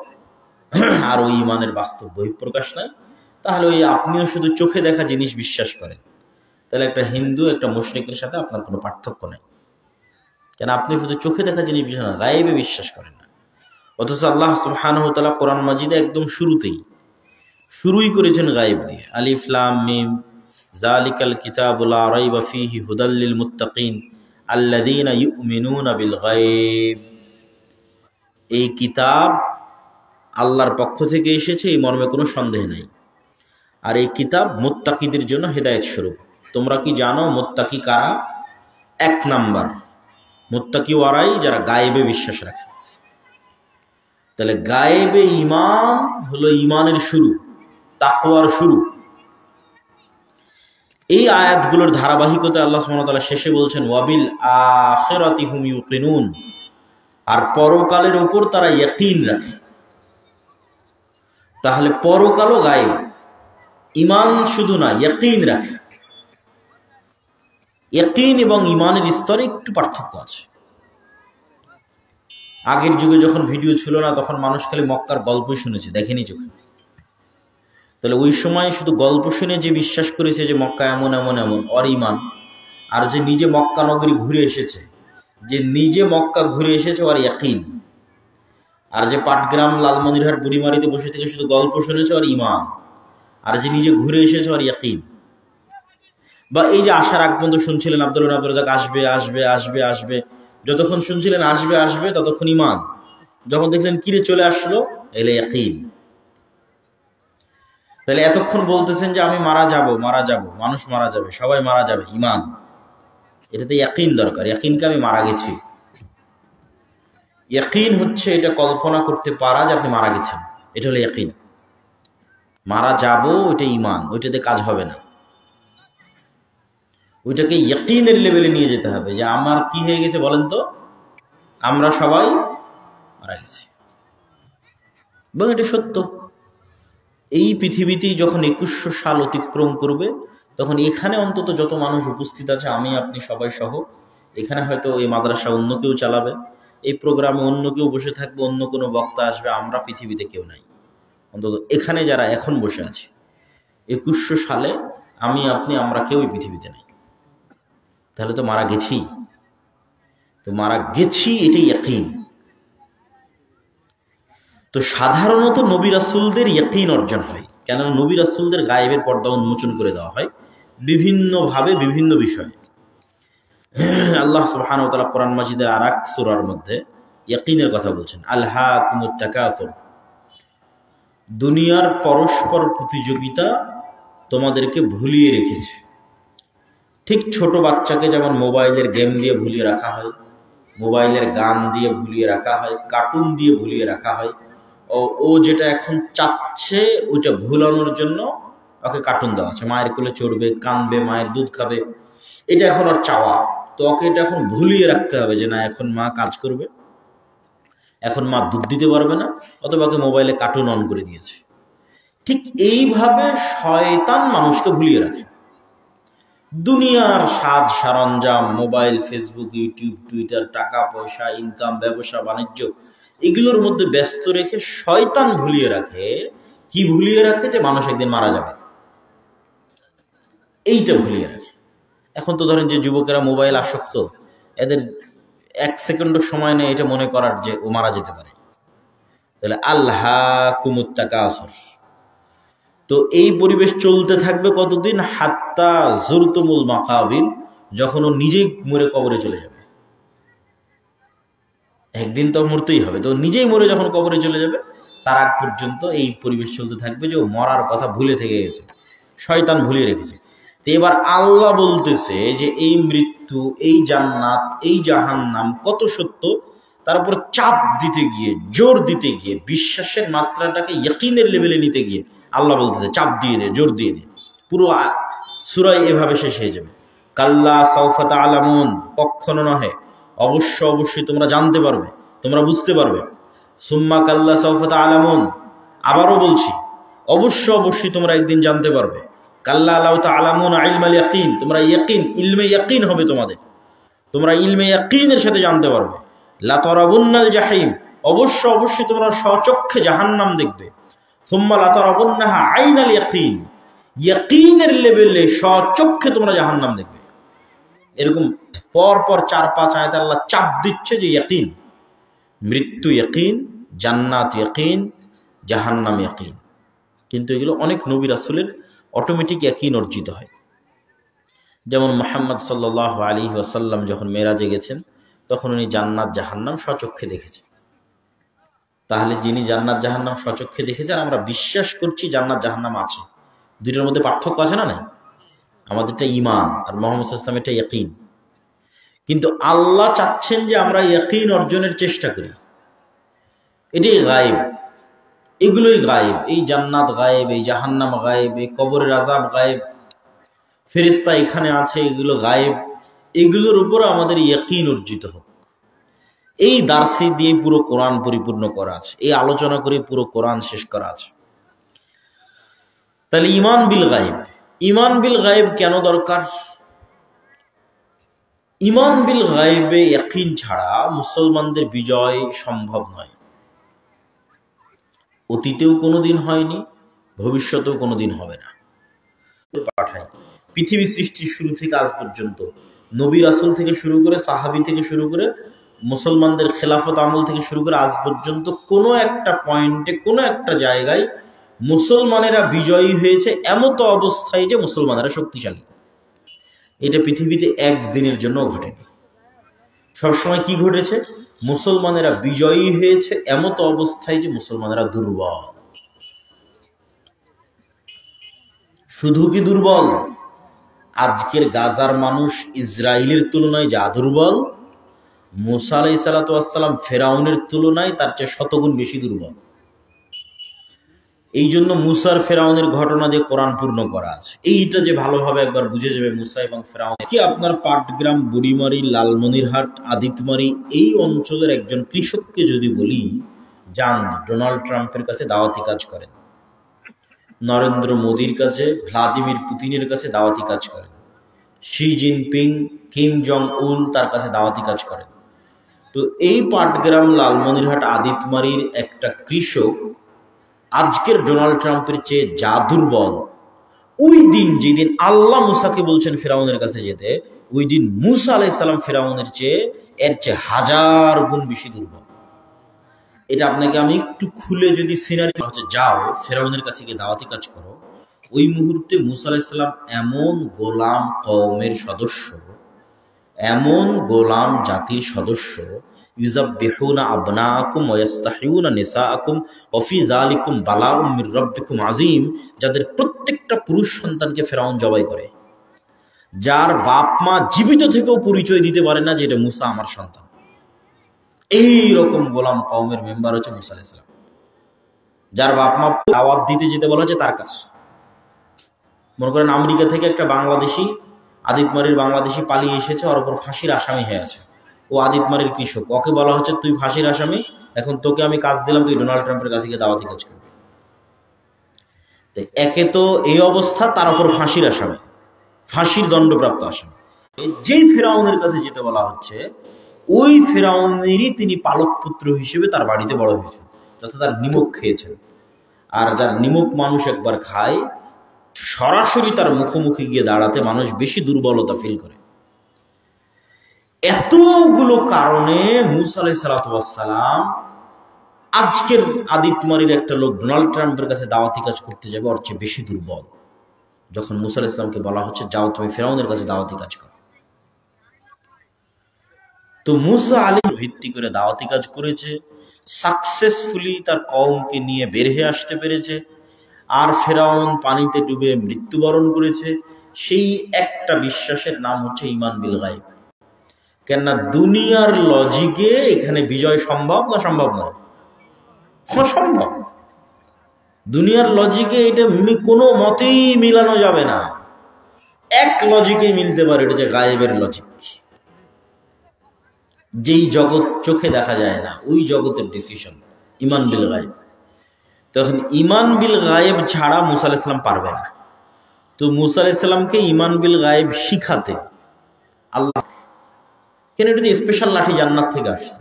আর ওই ঈমানের বাস্তব বহিঃপ্রকাশ নাই, তাহলে ওই আপনিও শুধু চোখে দেখা জিনিস বিশ্বাস করেন। তাহলে একটা হিন্দু একটা মুশরিকের সাথে আপনার কোনো পার্থক্য নেই, কেন আপনি শুধু চোখে দেখা জিনিস বিশ্বাস না, গায়েবে বিশ্বাস করেন না। অথচ আল্লাহ সুবহানাহু ওয়া তাআলা কোরআন মাজিদে একদম শুরুই করেছেন গায়েব দিয়ে, আলিফ লাম মিম যালিকাল কিতাবু লা রাইবা ফীহি হুদাল লিল মুত্তাকিন আল্লাযীনা ইউমিনুনা বিল গায়ব। এই কিতাব আল্লাহর পক্ষ থেকে এসেছে, এই মর্মে কোনো সন্দেহ নেই। আর এই কিতাব মুত্তাকিদের জন্য হেদায়েত স্বরূপ। তোমরা কি জানো মুত্তাকি কারা? 1 নাম্বার মুত্তাকি ওয়ারাই যারা গায়েবে বিশ্বাস রাখে। তাহলে গায়েবে ঈমান হলো ঈমানের শুরু, তাকওয়ার শুরু। এই আয়াতগুলোর ধারাবাহিকতায় আল্লাহ সুবহানাহু ওয়া তাআলা শেষে বলছেন ওয়াবিল আখিরাতি হুম ইউকিনুন, আর পরকালের উপর তারা ইয়াকিন রাখে। তাহলে পরকালও গায়েব, ঈমান শুধু না, ইয়াকিন রাখে। ইয়াকিন এবং ঈমানের স্তরে একটু পার্থক্য আছে। আগের যুগে যখন ভিডিও ছিল না, তখন মানুষ খালি মক্কার গল্প শুনেছে, দেখেনি চোখে। তাহলে ওই সময় শুধু গল্প শুনে যে বিশ্বাস করেছে যে মক্কা এমন এমন এমন, ওর ঈমান। আর যে নিজে মক্কা নগরী ঘুরে এসেছে, ওর ইয়াকিন। আর যে পাটগ্রাম লালমনিরহাট বুড়িমারিতে বসে থেকে শুধু গল্প শুনেছে, ওর ঈমান। আর যে নিজে ঘুরে এসেছে, ওর ইয়াকিন। বা এই যে আসার আগ পর্যন্ত শুনছিলেন আব্দুল্লাহ বিন আব্দুর রাজ্জাক আসবে আসবে আসবে আসবে, যতক্ষণ শুনছিলেন আসবে আসবে ততক্ষণ ঈমান। যখন দেখলেন কিরে চলে আসলো, এলে ইয়াকিন। তাহলে এতক্ষণ বলতেছেন যে আমি মারা যাব, মানুষ মারা যাবে, সবাই মারা যাবে, ঈমান। এটাতে ইয়াকিন দরকার, ইয়াকিনকে আমি মারা গেছি। ইয়াকিন হচ্ছে এটা কল্পনা করতে পারা যে আপনি মারা গেছেন, এটা হলো ইয়াকিন। মারা যাব ওইটা ঈমান, ওইটাতে কাজ হবে না। ওইটাকে ইয়াকিনের লেভেলে নিয়ে যেতে হবে যে আমার কি হয়ে গেছে বলেন তো, আমরা সবাই মারা গেছি। এবং এটা সত্য। এই পৃথিবীতেই যখন 2100 সাল অতিক্রম করবে, তখন এখানে অন্তত যত মানুষ উপস্থিত আছে, আমি আপনি সবাই সহ, এখানে হয়তো এই মাদ্রাসা অন্য কেউ চালাবে, এই প্রোগ্রামে অন্য কেউ বসে থাকবে, অন্য কোনো বক্তা আসবে, আমরা পৃথিবীতে কেউ নাই। অন্তত এখানে যারা এখন বসে আছে 2100 সালে আমি আপনি আমরা কেউই পৃথিবীতে নাই। তাহলে তো মারা গেছি, এটাই ইয়াকিন। তো সাধারণত নবী রাসূলদের ইয়াকিন অর্জন হয়, কেননা নবী রাসূলদের গায়েবের পর্দা উন্মোচন করে দেওয়া হয় বিভিন্নভাবে, বিভিন্ন বিষয়ে। আল্লাহ সুবহানাহু ওয়া তাআলা কোরআন মাজিদের আরেক সূরার মধ্যে ইয়াকিনের কথা বলছেন, আলহাকুমুত তাকাসুর, দুনিয়ার পরস্পর প্রতিযোগিতা তোমাদেরকে ভুলিয়ে রেখেছে। ঠিক ছোট বাচ্চাকে যেমন মোবাইলের গেম দিয়ে ভুলিয়ে রাখা হয়, মোবাইলের গান দিয়ে ভুলিয়ে রাখা হয়, কার্টুন দিয়ে ভুলিয়ে রাখা হয়, ও যেটা এখন চাচ্ছে ওইটা ভুলানোর জন্য ওকে কার্টুন দেওয়া আছে। মায়ের কোলে চড়বে, কাঁদবে, মায়ের দুধ খাবে, এটা এখন আর চাওয়া। তো ওকে এটা এখন ভুলিয়ে রাখতে হবে যে না, এখন মা কাজ করবে, এখন মা দুধ দিতে পারবে না, অথবা ওকে মোবাইলে কার্টুন অন করে দিয়েছে। ঠিক এইভাবে শয়তান মানুষকে ভুলিয়ে রাখে। দুনিয়ার সাজ সরঞ্জাম, মোবাইল, ফেসবুক, ইউটিউব, টুইটার, টাকা পয়সা, ইনকাম, ব্যবসা বাণিজ্য, এগুলোর মধ্যে ব্যস্ত রেখে শয়তান ভুলিয়ে রাখে। কি ভুলিয়ে রাখে? যে মানুষ একদিন মারা যাবে, এইটা ভুলিয়ে রাখে। এখন তো ধরেন যে যুবকেরা মোবাইল আসক্ত, এদের এক সেকেন্ড সময় নেই এটা মনে করার যে ও মারা যেতে পারে। তাহলে আল্লাহকুমুত তাকাসুর, তো এই পরিবেশ চলতে থাকবে কতদিন? হাত্তা জুরতুমুল মাকাবির, যখন ও নিজেই মরে কবরে চলে যাবে। একদিন তো মরতেই হবে, তো নিজেই মরে যখন কবরে চলে যাবে তার আগ পর্যন্ত এই পরিবেশ চলতে থাকবে যে ও মরার কথা ভুলে থেকে গেছে, শয়তান ভুলিয়ে রেখেছে। তো এবার আল্লাহ বলতেছে যে এই মৃত্যু, এই জান্নাত, এই জাহান্নাম কত সত্য, তার উপর চাপ দিতে গিয়ে, জোর দিতে গিয়ে, বিশ্বাসের মাত্রাটাকে ইয়াকিনের লেভেলে নিতে গিয়ে আল্লাহ বলতেছে চাপ দিয়ে দে, জোর দিয়ে দে। পুরো সূরা এভাবে শেষ হয়ে যাবে, কাল্লা সাউফা তা'লামুন, কখনো নহে, অবশ্যই তোমরা জানতে পারবে, তোমরা বুঝতে পারবে। সুম্মা কাল্লা সাউফা তা'লামুন, আবারও বলছি অবশ্যই তোমরা একদিন জানতে পারবে। কাল্লা লাউ তা'লামুন ইলমাল ইয়াকিন, তোমরা ইয়াকিন, ইলমে ইয়াকিন হবে তোমাদের, তোমরা ইলমে ইয়াকিনের সাথে জানতে পারবে। লা তারাবুন্নাল জাহিম, অবশ্যই তোমরা স্বচক্ষে জাহান্নাম দেখবে। সুম্মা লা তারাবুন্নাহা আইনাল ইয়াকিন, ইয়াকিনের লেভেলে স্বচক্ষে তোমরা জাহান্নাম দেখবে। এরকম পর 4-5 আয়াতে আল্লাহ চাপ দিচ্ছে যে ইয়াকিন, মৃত্যু ইয়াকিন, জান্নাত ইয়াকিন, জাহান্নাম ইয়াকিন। কিন্তু এগুলো অনেক নবী রাসূলের অটোমেটিক ইয়াকিন অর্জিত হয়। যেমন মুহাম্মদ সাল্লাল্লাহু আলাইহি ওয়াসাল্লাম যখন মেরাজে গেছেন তখন উনি জান্নাত জাহান্নাম স্বচক্ষে দেখেছেন। তাহলে যিনি জান্নাত জাহান্নাম স্বচক্ষে দেখেছেন, আমরা বিশ্বাস করছি জান্নাত জাহান্নাম আছে, দুইটার মধ্যে পার্থক্য আছে না? নাই। আমাদেরটা ঈমান আর মুহাম্মদ সাল্লাল্লাহু আলাইহি ওয়াসাল্লামেরটা ইয়াকিন। কিন্তু আল্লাহ চাচ্ছেন যে আমরা ইয়াকিন অর্জনের চেষ্টা করি। এটাই গায়েব, এগুলোই গায়েব। এই জান্নাত গায়েব, এই জাহান্নাম গায়েব, এই কবরের আযাব গায়েব, ফেরেশতা এখানে আছে, এগুলো গায়েব। এগুলোর উপর আমাদের ইয়াকিন অর্জিত হোক। এই দার্সি দিয়ে পুরো কোরআন পরিপূর্ণ করা আছে, এই আলোচনা করে পুরো কোরআন শেষ করা আছে। তাহলে ঈমান বিল গায়েব, ঈমান বিল গায়েব কেন দরকার? ঈমান বিল গায়েবে ইয়াকিন ছাড়া মুসলমানদের বিজয় সম্ভব নয়। অতীতেও কোনোদিন হয়নি, ভবিষ্যতেও কোনোদিন হবে না। পাঠায় পৃথিবী সৃষ্টির শুরু থেকে আজ পর্যন্ত, নবী রাসূল থেকে শুরু করে, সাহাবী থেকে শুরু করে, মুসলমানদের খেলাফত আমল থেকে শুরু করে আজ পর্যন্ত কোনো একটা পয়েন্টে, কোনো একটা জায়গায় মুসলমানেরা বিজয়ী হয়েছে এমত অবস্থায় যে মুসলমানেরা শক্তিশালী। এটা পৃথিবীতে একদিনের জন্য ঘটেনি। সবসময় কি ঘটেছে? মুসলমানেরা বিজয়ী হয়েছে এমত অবস্থায় যে মুসলমানেরা দুর্বল। শুধু কি দুর্বল? আজকের গাজার মানুষ ইসরায়েলের তুলনায় যা দুর্বল, মুসা আলাইহিস সালাতু ওয়াস সালাম ফেরাউনের তুলনায় তার চেয়ে শতগুণ বেশি দুর্বল। এই জন্য মুসার ফেরাউনের ঘটনা দিয়ে কোরআন পূর্ণ করা আছে। এইটা যে ভালোভাবে একবার বুঝে যাবে মুসা এবং ফেরাউন কি। আপনার পাটগ্রাম, বুড়িমারি, লালমনিরহাট, আদিতমারি এই অঞ্চলের একজন কৃষককে যদি বলি যান ডোনাল্ড ট্রাম্পের কাছে দাওয়াতি কাজ করেন, নরেন্দ্র মোদীর কাছে, ভ্লাদিমির পুতিনের কাছে দাওয়াতি কাজ করেন, শি জিনপিং, কিম জং উল তার কাছে দাওয়াতি কাজ করেন, তো এই পাটগ্রাম, লালমনিরহাট, আদিতমারির একটা কৃষক আজকের ডোনাল্ড ট্রাম্পের চেয়ে যা দুর্বল, ওই দিন যেদিন আল্লাহ মুসাকে বলছেন ফেরাউনের কাছে যেতে, ওই দিন মুসা আলাইহিস সালাম ফেরাউনের চেয়ে এর চেয়ে 1000 গুণ বেশি দুর্বল। এটা আপনাকে আমি একটু খুলে যদি সিনারি যাও ফেরাউনের কাছে গিয়ে দাওয়াতি কাজ করো, ওই মুহূর্তে মুসা আলাইহিস সালাম এমন গোলাম কওমের সদস্য, এমন গোলাম জাতির সদস্য, ইউযাববিহুনা আবনাআকুম ওয়া ইস্তাহইউনা নিসাআকুম ওয়া ফি যালিকুম বালাউম মির রাব্বিকুম আযীম, যাদের প্রত্যেকটা পুরুষ সন্তানকে ফেরাউন জবাই করে, যার বাপ মা জীবিত থেকেও পরিচয় দিতে পারে না যে এটা মুসা আমার সন্তান। এই রকম গোলাম কওমের মেম্বার হচ্ছে মুসা আলাইহিস সালাম, যার বাপ মা দাওয়াত দিতে যেতে বলা হচ্ছে তার কাছে। মনে করেন আমেরিকা থেকে একটা বাংলাদেশি, আদিতমারির বাংলাদেশি পালিয়ে এসেছে, ওর উপর ফাঁসির আসামি হয়ে আছে। ও আদিতমারির কৃষক, ওকে বলা হচ্ছে তুই ফাঁসির আসামি, এখন তোকে আমি কাজ দিলাম, তুই ডোনাল্ড ট্রাম্পের কাছে গিয়ে দাওয়াতি কাজ করবি। একে তো এই অবস্থা, তার উপর ফাঁসির আসামি, ফাঁসির দণ্ডপ্রাপ্ত আসামি। যেই ফেরাউনের কাছে যেতে বলা হচ্ছে, ওই ফেরাউনেরই তিনি পালক পুত্র হিসেবে তার বাড়িতে বড় হয়েছেন, যথা তার নিমক খেয়েছেন। আর যার নিমক মানুষ একবার খায়, সরাসরি তার মুখোমুখি গিয়ে দাঁড়াতে মানুষ বেশি দুর্বলতা ফিল করে। এতগুলো কারণে মুসা আলাইহিস সালাতু ওয়াস সালাম আজকের আদিত্যমারির একটা লোক ডোনাল্ড ট্রাম্পের কাছে দাওয়াতি কাজ করতে যাবে ওর চেয়ে বেশি দুর্বল। যখন মুসা আলাইহিস সালামকে বলা হচ্ছে যাও তুমি ফিরআউনের কাছে দাওয়াতি কাজ করো, তো মুসা আলাইহিস ভিত্তি করে দাওয়াতি কাজ করেছে, সাকসেসফুলি তার কওমকে নিয়ে বের হয়ে আসতে পেরেছে, আর ফিরআউন পানিতে ডুবে মৃত্যুবরণ করেছে। সেই একটা বিশ্বাসের নাম হচ্ছে ঈমান বিল গায়ব। কেননা দুনিয়ার লজিকে এখানে বিজয় সম্ভব না? সম্ভব নয়, অসম্ভব। দুনিয়ার লজিকে এটা কোনো মতেই মিলানো যাবে না। এক লজিকে মিলতে পারে, এটা হচ্ছে গায়েবের লজিক। যেই জগৎ চোখে দেখা যায় না ওই জগতের ডিসিশন ঈমান বিল গায়ব। তখন ঈমান বিল গায়েব ছাড়া মুসা আলাইহিস সালাম পারবে না। তো মুসা আলাইহিস সালামকে ঈমান বিল গায়েব শিখাতে আল্লাহ, কেন এটা স্পেশাল লাঠি জান্নাত থেকে আসছে,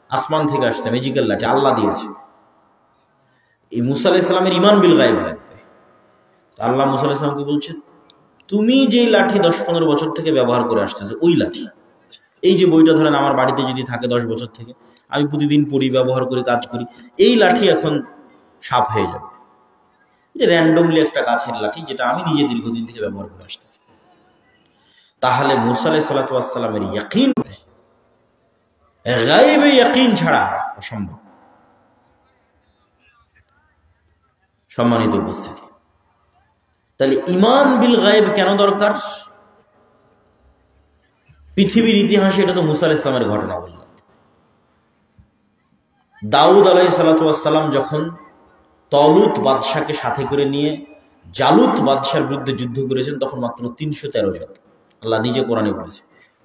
আসমান থেকে আসছে, ম্যাজিক্যাল লাঠি আল্লাহ দিয়েছে। এই মুসা আলাইহিস সালামের ঈমান বিল গায়েব লাগবে। আল্লাহ মুসা আলাইহিস সালামকে বলছে তুমি যেই লাঠি 10-15 বছর থেকে ব্যবহার করে আসতেছে ওই লাঠি, এই যে বইটা ধরেন আমার বাড়িতে যদি থাকে 10 বছর থেকে, আমি প্রতিদিন পড়ি, ব্যবহার করি, কাজ করি, এই লাঠি এখন সাপ হয়ে যাবে। এটা র্যান্ডমলি একটা গাছের লাঠি যেটা আমি নিজে দীর্ঘদিন থেকে ব্যবহার করে আসতেছি। তাহলে মুসা আলাইহিস সালাতু ওয়াস সালামের ইয়াকিন গায়েবে ইয়াকিন ছাড়া অসম্ভব। সম্মানিত উপস্থিতি, তাহলে ঈমান বিল গায়েব কেন দরকার? পৃথিবীর ইতিহাসে এটা তো মুসা আলাইহিস সালামের ঘটনা বললাম। দাউদ আলাইহিস সালাতু ওয়াস সালাম যখন তলুত বাদশাকে সাথে করে নিয়ে জালুত বাদশার বিরুদ্ধে যুদ্ধ করেছেন তখন মাত্র 313 জন। আল্লাহ নিজে কোরআনে বলেছে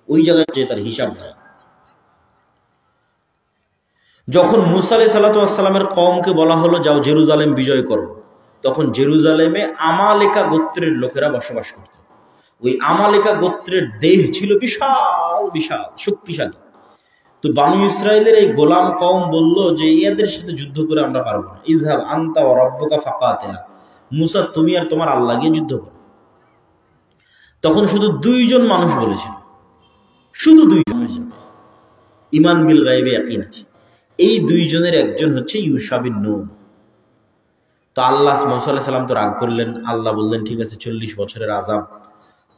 ওই জায়গায় যে তার হিসাব নাই। যখন মুসা আলাইহিস সালাতু ওয়াস সালামের কওমকে বলা হলো যাও জেরুজালেম বিজয় করো, তখন জেরুজালেমে আমালেকা গোত্রের লোকেরা বসবাস করত। ওই আমালেকা গোত্রের দেহ ছিল বিশাল বিশাল শক্তিশালী। তো বানু ইসরাইলের এই গোলাম কওম বলল যে এদের সাথে যুদ্ধ করে আমরা পারবো না, ইযহাব আনতা ওয়া রাব্বুকা ফাকাতিলা, মুসা তুমি আর তোমার আল্লাহ গিয়ে যুদ্ধ করো। তখন শুধু 2 জন মানুষ বলেছিল, শুধু 2 জন, ঈমান বিল গায়বে ইয়াকিন আছে। এই 2 জনের একজন হচ্ছে ইউশা বিন নুন। তো আল্লাহ মুসা আলাইহিস সালাম তো রাগ করলেন, আল্লাহ বললেন ঠিক আছে 40 বছরের আযাব।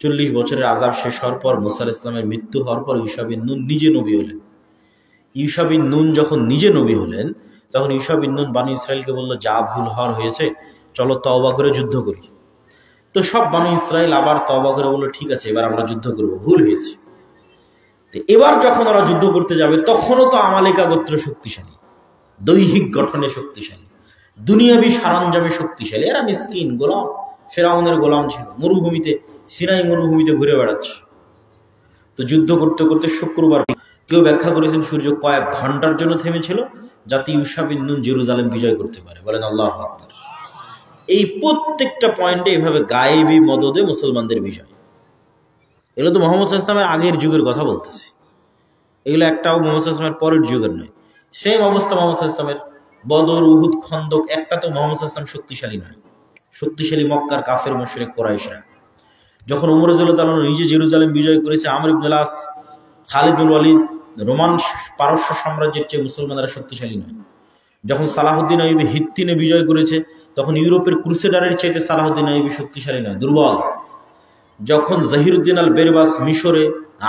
40 বছরের আযাব শেষ হওয়ার পর মুসা আলাইহিস সালামের মৃত্যু হওয়ার পর ইউশা বিন নুন নিজে নবী হলেন। ইউশা বিন নুন যখন নিজে নবী হলেন তখন ইউশা বিন নুন বানু ইসরাইলকে বলল যা ভুল হওয়ার হয়েছে চলো তওবা করে যুদ্ধ করি। তো সব বানু ইসরাইল আবার তওবা করে বলল ঠিক আছে এবার আমরা যুদ্ধ করব, ভুল হয়েছে। তো এবার যখন ওরা যুদ্ধ করতে যাবে তখনও তো আমালেকা গোত্র শক্তিশালী, দৈহিক গঠনে শক্তিশালী, দুনিয়াবী সরঞ্জামে শক্তিশালী। এরা মিসকিন গোলাম, ফিরআউনের গোলাম ছিল, মরুভূমিতে সিনাই মরুভূমিতে ঘুরে বেড়াচ্ছে। তো যুদ্ধ করতে করতে শুক্রবার, কেউ ব্যাখ্যা করেছেন সূর্য কয়েক ঘন্টার জন্য থেমেছিল যাতে ইউশা বিন নুন জেরুজালেম বিজয় করতে পারে। বলেন আল্লাহু আকবার। এই প্রত্যেকটা পয়েন্টে এইভাবে গায়েবী মদদে মুসলমানদের বিজয়। এগুলো তো মুহাম্মদ সাল্লাল্লাহু আলাইহি ওয়াসাল্লামের আগের যুগের কথা বলতেছে, এগুলো একটাও মুহাম্মদ সাল্লাল্লাহু আলাইহি ওয়াসাল্লামের পরের যুগের নয়। সেম অবস্থা মুহাম্মদ সাল্লাল্লাহু আলাইহি ওয়াসাল্লামের, বদর, উহুদ, খন্দক, একটা তো মুহাম্মদ সাল্লাল্লাহু আলাইহি ওয়াসাল্লাম শক্তিশালী নয়। শক্তিশালী মক্কার কাফের মুশরিক কুরাইশরা। যখন ওমর রাদিয়াল্লাহু তাআলা নিজে জেরুজালেম বিজয় করেছে, আমর ইবনে আস, খালিদ বিন ওয়ালিদ, রোমান পারস্য সাম্রাজ্যের চেয়ে মুসলমানরা শক্তিশালী নয়। যখন সালাহুদ্দিন আইয়ুবী হিত্তিনে বিজয় করেছে তখন ইউরোপের ক্রুসেডারের চাইতে সালাহুদ্দিন আইয়ুবী শক্তিশালী নয়, দুর্বল। যখন জহিরুদ্দিন আল বেরবাস মিশরে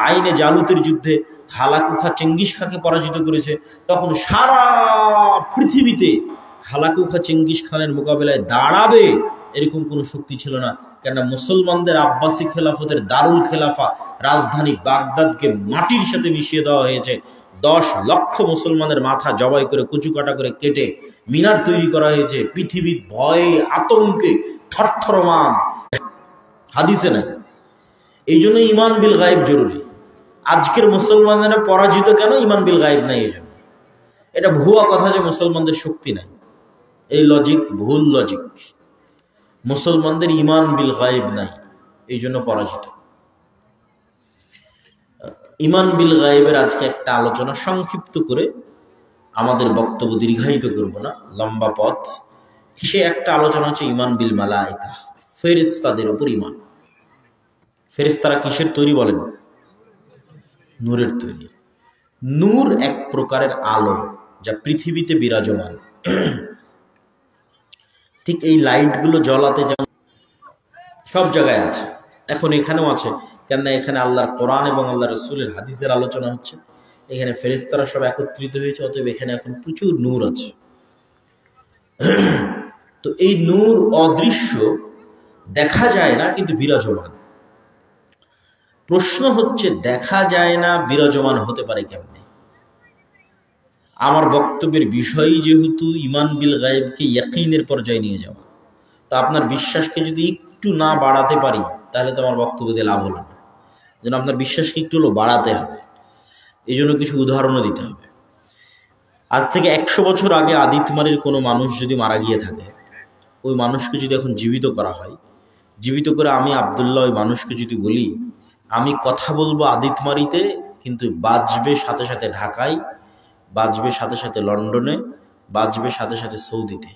আইনে জালুতের যুদ্ধে হালাকুখা চেঙ্গিস খাকে পরাজিত করেছে তখন সারা পৃথিবীতে হালাকুখা চেঙ্গিস খানের মোকাবেলায় দাঁড়াবে এরকম কোনো শক্তি ছিল না। কেননা মুসলমানদের আব্বাসী খেলাফতের দারুল খেলাফা রাজধানী বাগদাদকে মাটির সাথে মিশিয়ে দেওয়া হয়েছে। 10 লক্ষ মুসলমানের মাথা জবাই করে কুচু কাটা করে কেটে মিনার তৈরি করা হয়েছে। পৃথিবী ভয়ে আতঙ্কে থরথরমান, হাদিসে নাই। এই জন্য ঈমান বিল গায়েব জরুরি। আজকের মুসলমানেরা পরাজিত কেন? ঈমান বিল গায়েব নাই। এই জন্য এটা ভুয়া কথা যে মুসলমানদের শক্তি নাই, এই লজিক ভুল লজিক। মুসলমানদের ঈমান বিল গায়েব নাই, এই জন্য পরাজিত। ঈমান বিল গায়েবের আজকে একটা আলোচনা সংক্ষিপ্ত করে, আমাদের বক্তব্য দীর্ঘায়িত করব না, লম্বা পথ। সে একটা আলোচনা হচ্ছে ঈমান বিল মালায়েকা, ফেরেশতাদের উপর ঈমান। ফেরেশতারা কিসের তৈরি বলেন? নূরের তৈরি। নূর এক প্রকারের আলো যা পৃথিবীতে বিরাজমান। ঠিক এই লাইটগুলো জ্বলাতে যেমন সব জায়গায় আছে, এখন এখানেও আছে। কেননা এখানে আল্লাহর কোরআন এবং আল্লাহ রসুলের হাদিসের আলোচনা হচ্ছে, এখানে ফেরেশতারা সব একত্রিত হয়েছে, অতএব এখানে এখন প্রচুর নূর আছে। তো এই নূর অদৃশ্য, দেখা যায় না, কিন্তু বিরাজমান। প্রশ্ন হচ্ছে দেখা যায় না, বিরাজমান হতে পারে কেমনে? আমার বক্তব্যের বিষয় যেহেতু ঈমান বিল গায়েবকে ইয়াকিনের পর্যায়ে নিয়ে যাওয়া, তা আপনার বিশ্বাসকে যদি একটু না বাড়াতে পারি তাহলে তো আমার বক্তব্য দিয়ে লাভ হলো না। যেন আপনার বিশ্বাসকে একটু হলো বাড়াতে হবে, এই জন্য কিছু উদাহরণও দিতে হবে। আজ থেকে 100 বছর আগে আদিতমারির কোনো মানুষ যদি মারা গিয়ে থাকে, ওই মানুষকে যদি এখন জীবিত করা হয়, জীবিত করে আমি আব্দুল্লাহ ওই মানুষকে যদি বলি আমি কথা বলবো আদিতমারিতে, কিন্তু বাজবে সাথে সাথে ঢাকায়, বাজবে সাথে সাথে লন্ডনে, বাজবে সাথে সাথে সৌদিতে,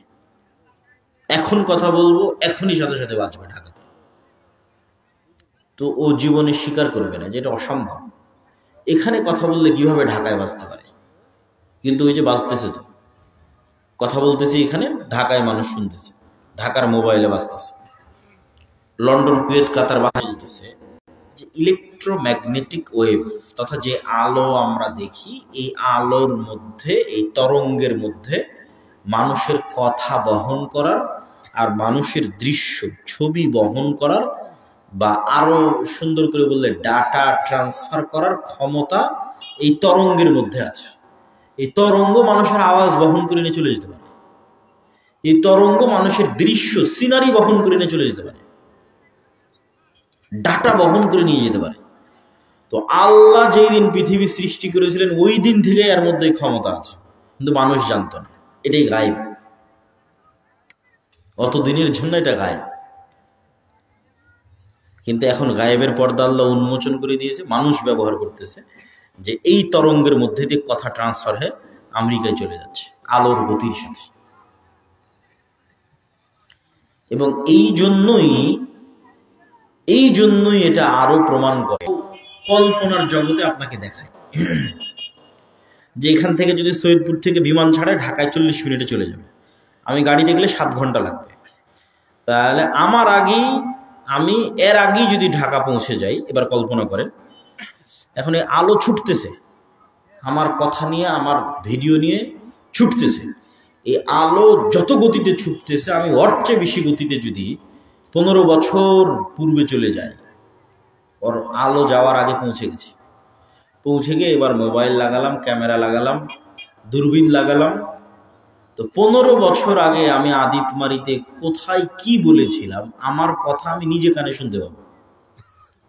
এখন কথা বলবো এখনই সাথে সাথে বাজবে ঢাকাতে, তো ও জীবনে স্বীকার করবে না যে এটা অসম্ভব। এখানে কথা বললে কিভাবে ঢাকায় বাজতে পারে? কিন্তু ওই যে বাজতেছে, তো কথা বলতেছি এখানে, ঢাকায় মানুষ শুনতেছে, ঢাকার মোবাইলে বাজতেছে, লন্ডন, কুয়েত, কাতার বাজতেছে। যে ইলেকট্রোম্যাগনেটিক ওয়েভ তথা যে আলো আমরা দেখি, এই আলোর মধ্যে, এই তরঙ্গের মধ্যে মানুষের কথা বহন করার আর মানুষের দৃশ্য ছবি বহন করার, বা আরো সুন্দর করে বললে ডাটা ট্রান্সফার করার ক্ষমতা এই তরঙ্গের মধ্যে আছে। এই তরঙ্গ মানুষের আওয়াজ বহন করে নিয়ে চলে যেতে পারে, এই তরঙ্গ মানুষের দৃশ্য সিনারি বহন করে নিয়ে চলে যেতে পারে, ডাটা বহন করে নিয়ে যেতে পারে। তো আল্লাহ যেই দিন পৃথিবী সৃষ্টি করেছিলেন ওই দিন থেকে এর মধ্যে ক্ষমতা আছে, কিন্তু মানুষ জানতো না। এটাই গায়েব, অতদিনের জন্য এটা গায়েব। কিন্তু এখন গায়েবের পর্দা আল্লাহ উন্মোচন করে দিয়েছে, মানুষ ব্যবহার করতেছে, যে এই তরঙ্গের মধ্যে দিয়ে কথা ট্রান্সফার হয়ে আমেরিকায় চলে যাচ্ছে আলোর গতির সাথে। এবং এই জন্যই এটা আরো প্রমাণ করে, কল্পনার জগতে আপনাকে দেখায় যে এখান থেকে যদি সৈয়দপুর থেকে বিমান ছাড়ে ঢাকায় 40 মিনিটে চলে যাবে, আমি গাড়িতে গেলে 7 ঘন্টা লাগবে। তাহলে আমি এর আগেই যদি ঢাকা পৌঁছে যাই, এবার কল্পনা করেন এখন এই আলো ছুটতেছে, আমার কথা নিয়ে, আমার ভিডিও নিয়ে ছুটতেছে, এই আলো যত গতিতে ছুটতেছে, আমি ওর চেয়ে বেশি গতিতে যদি 15 বছর পূর্বে চলে যায়, ওর আলো যাওয়ার আগে পৌঁছে গেছি, পৌঁছে গিয়ে এবার মোবাইল লাগালাম, ক্যামেরা লাগালাম, দূরবীন লাগালাম, তো 15 বছর আগে আমি আদিতমারিতে কোথায় কি বলেছিলাম, আমার কথা আমি নিজে কানে শুনতে পাবো,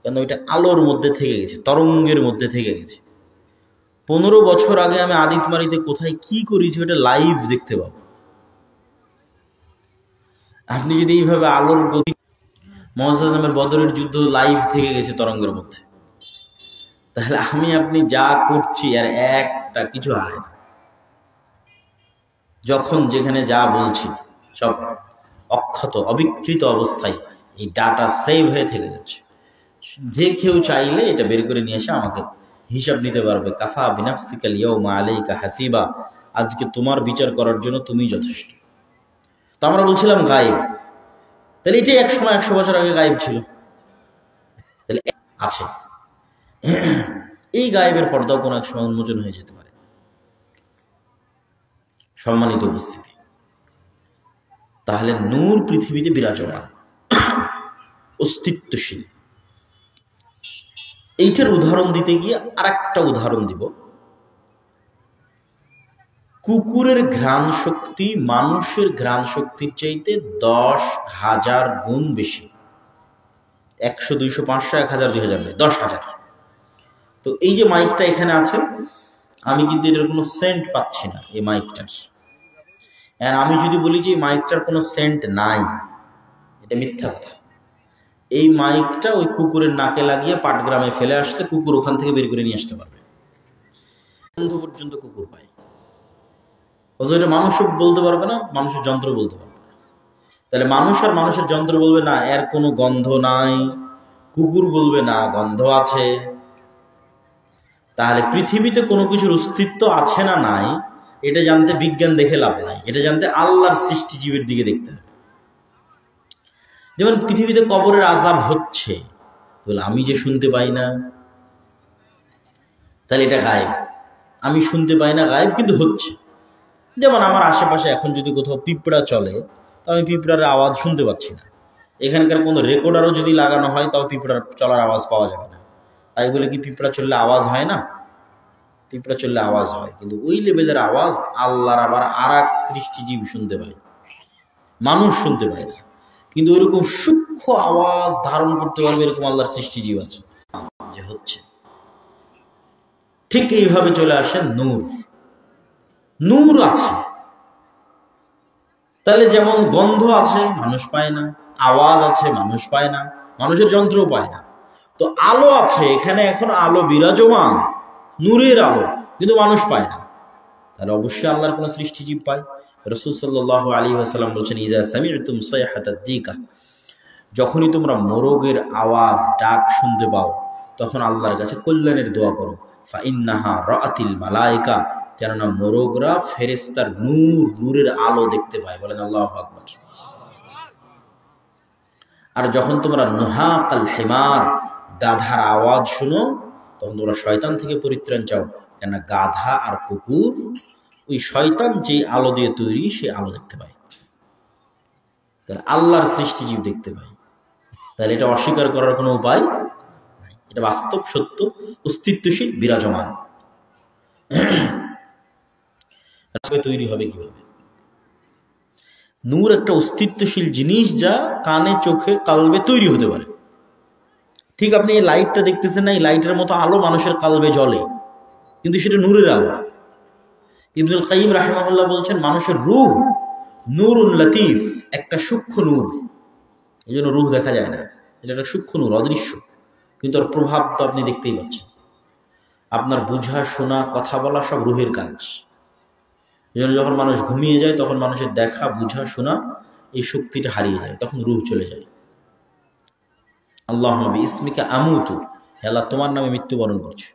কেন এটা আলোর মধ্যে থেকে গেছে, তরঙ্গের মধ্যে থেকে গেছে। 15 বছর আগে আমি আদিতমারিতে কোথায় কি করেছি ওটা লাইভ দেখতে পাবো। আপনি যদি এইভাবে আলোর গতি, মুআজ্জামের বদরের যুদ্ধ লাইভ থেকে গেছে তরঙ্গের মধ্যে, তাহলে আপনি যা করছি আর একটা কিছু হারায় না। যখন যেখানে যা বলছি সব অক্ষত অবিকৃত অবস্থায় এই ডাটা সেভ হয়ে থেকে যাচ্ছে। যে কেউ চাইলে এটা বের করে নিয়ে এসে আমাকে হিসাব নিতে পারবে, কাফা বিনাফসিকাল ইয়াউমা আলাইকা হাসিবা, আজকে তোমার বিচার করার জন্য তুমি যথেষ্ট। তো আমরা বলছিলাম গায়েব, তাহলে এটাই এক সময় 100 বছর আগে গায়েব ছিল, তাহলে আছে। এই গায়েবের পর্দাও কোনো এক সময় উন্মোচন হয়ে যেতে পারে। সম্মানিত উপস্থিতি, তাহলে নূর পৃথিবীতে বিরাজমান, অস্তিত্বশীল। এইটার উদাহরণ দিতে গিয়ে আরেকটা উদাহরণ দিব। কুকুরের ঘ্রাণ শক্তি মানুষের ঘ্রাণ শক্তির চাইতে 10,000 গুণ বেশি। 100, 200, 500, 1000, 2000 নয়, 10,000। তো এই যে মাইকটা এখানে আছে, আমি কিন্তু এটার কোনো সেন্ট পাচ্ছি না এই মাইকটার। আর আমি যদি বলি যে এই মাইকটার কোনো সেন্ট নাই, এটা মিথ্যা কথা। এই মাইকটা ওই কুকুরের নাকে লাগিয়ে পাটগ্রামে ফেলে আসলে কুকুর ওখান থেকে বের করে নিয়ে আসতে পারবে, গন্ধ পর্যন্ত কুকুর পায়। অথচ এটা মানুষও বলতে পারবে না, মানুষের যন্ত্র বলতে পারবে না। তাহলে মানুষ আর মানুষের যন্ত্র বলবে না এর কোনো গন্ধ নাই, কুকুর বলবে না গন্ধ আছে। তাহলে পৃথিবীতে কোনো কিছুর অস্তিত্ব আছে না নাই এটা জানতে বিজ্ঞান দেখে লাভ নাই, এটা জানতে আল্লাহর সৃষ্টিজীবের দিকে দেখতে হবে। যেমন পৃথিবীতে কবরের আযাব হচ্ছে, বলে আমি যে শুনতে পাই না, তাহলে এটা গায়েব। আমি শুনতে পাই না গায়েব, কিন্তু হচ্ছে। যেমন আমার আশেপাশে এখন যদি কোথাও পিঁপড়া চলে, তো আমি পিঁপড়ার আওয়াজ শুনতে পাচ্ছি না। এখানকার কোনো রেকর্ডারও যদি লাগানো হয় তাও পিঁপড়ার চলার আওয়াজ পাওয়া যাবে না। তাই বলে কি পিঁপড়া চললে আওয়াজ হয় না? পিঁপড়া চললে আওয়াজ হয়, কিন্তু ওই লেভেলের আওয়াজ আল্লাহর আবার আর এক সৃষ্টিজীব শুনতে পায়, মানুষ শুনতে পায় না। কিন্তু ওইরকম সূক্ষ্ম আওয়াজ ধারণ করতে পারবে এরকম আল্লাহর সৃষ্টিজীব আছে যে হচ্ছে। ঠিক এইভাবে চলে আসে নূর। নূর আছে, তাহলে যেমন গন্ধ আছে মানুষ পায় না, আওয়াজ আছে মানুষ পায় না, মানুষের যন্ত্রও পায় না। তো আলো আছে, এখানে এখন আলো বিরাজমান, নূরের আলো, কিন্তু মানুষ পায় না। তাহলে অবশ্যই আল্লাহর কোন সৃষ্টিজীব পায়। রাসূল সাল্লাল্লাহু আলাইহি ওয়াসাল্লাম বলেছেন, ইজা সামি'তুম সাইহাতাদ দিকা, যখনই তোমরা মোরগের আওয়াজ ডাক শুনতে পাও তখন আল্লাহর কাছে কল্যাণের দোয়া করো। ফা ইন্নাহা রাআতিল মালায়েকা, কেননা মোরগরা ফেরেশতার নূর, নূরের আলো দেখতে পায়। বলেন আল্লাহু আকবার। আর যখন তোমরা নুহাকাল হিমার, গাধার আওয়াজ শুনো, তখন তোমরা শয়তান থেকে পরিত্রাণ চাও, কেননা গাধা আর কুকুর ওই শয়তান যে আলো দিয়ে তৈরি সে আলো দেখতে পায়। তাহলে আল্লাহর সৃষ্টিজীব দেখতে পায়, তাহলে এটা অস্বীকার করার কোনো উপায় নাই, এটা বাস্তব সত্য, অস্তিত্বশীল, বিরাজমান। তৈরি হবে কিভাবে? নূর একটা অস্তিত্বশীল জিনিস, যা কানে, চোখে, কালবে তৈরি হতে পারে। ঠিক আপনি এই লাইটটা দেখতেছেন না, এই লাইটের মতো আলো মানুষের কালবে জ্বলে, কিন্তু সেটা নূরের আলো। ইবনুল কাইয়িম রাহিমাহুল্লাহ বলছেন, মানুষের রূহ নূরুন লতিফ, একটা সূক্ষ্ম নূর। এই জন্য রূহ দেখা যায় না, এটা একটা সূক্ষ্ম নূর, অদৃশ্য, কিন্তু ওর প্রভাব তো আপনি দেখতেই পাচ্ছেন। আপনার বুঝা, শোনা, কথা বলা সব রূহের কাজ। এই জন্য যখন মানুষ ঘুমিয়ে যায় তখন মানুষের দেখা, বুঝা, শোনা এই শক্তিটা হারিয়ে যায়, তখন রূহ চলে যায়। আল্লাহুম্মা বিইসমিকা আমুতু, হে আল্লাহ তোমার নামে মৃত্যুবরণ করছি।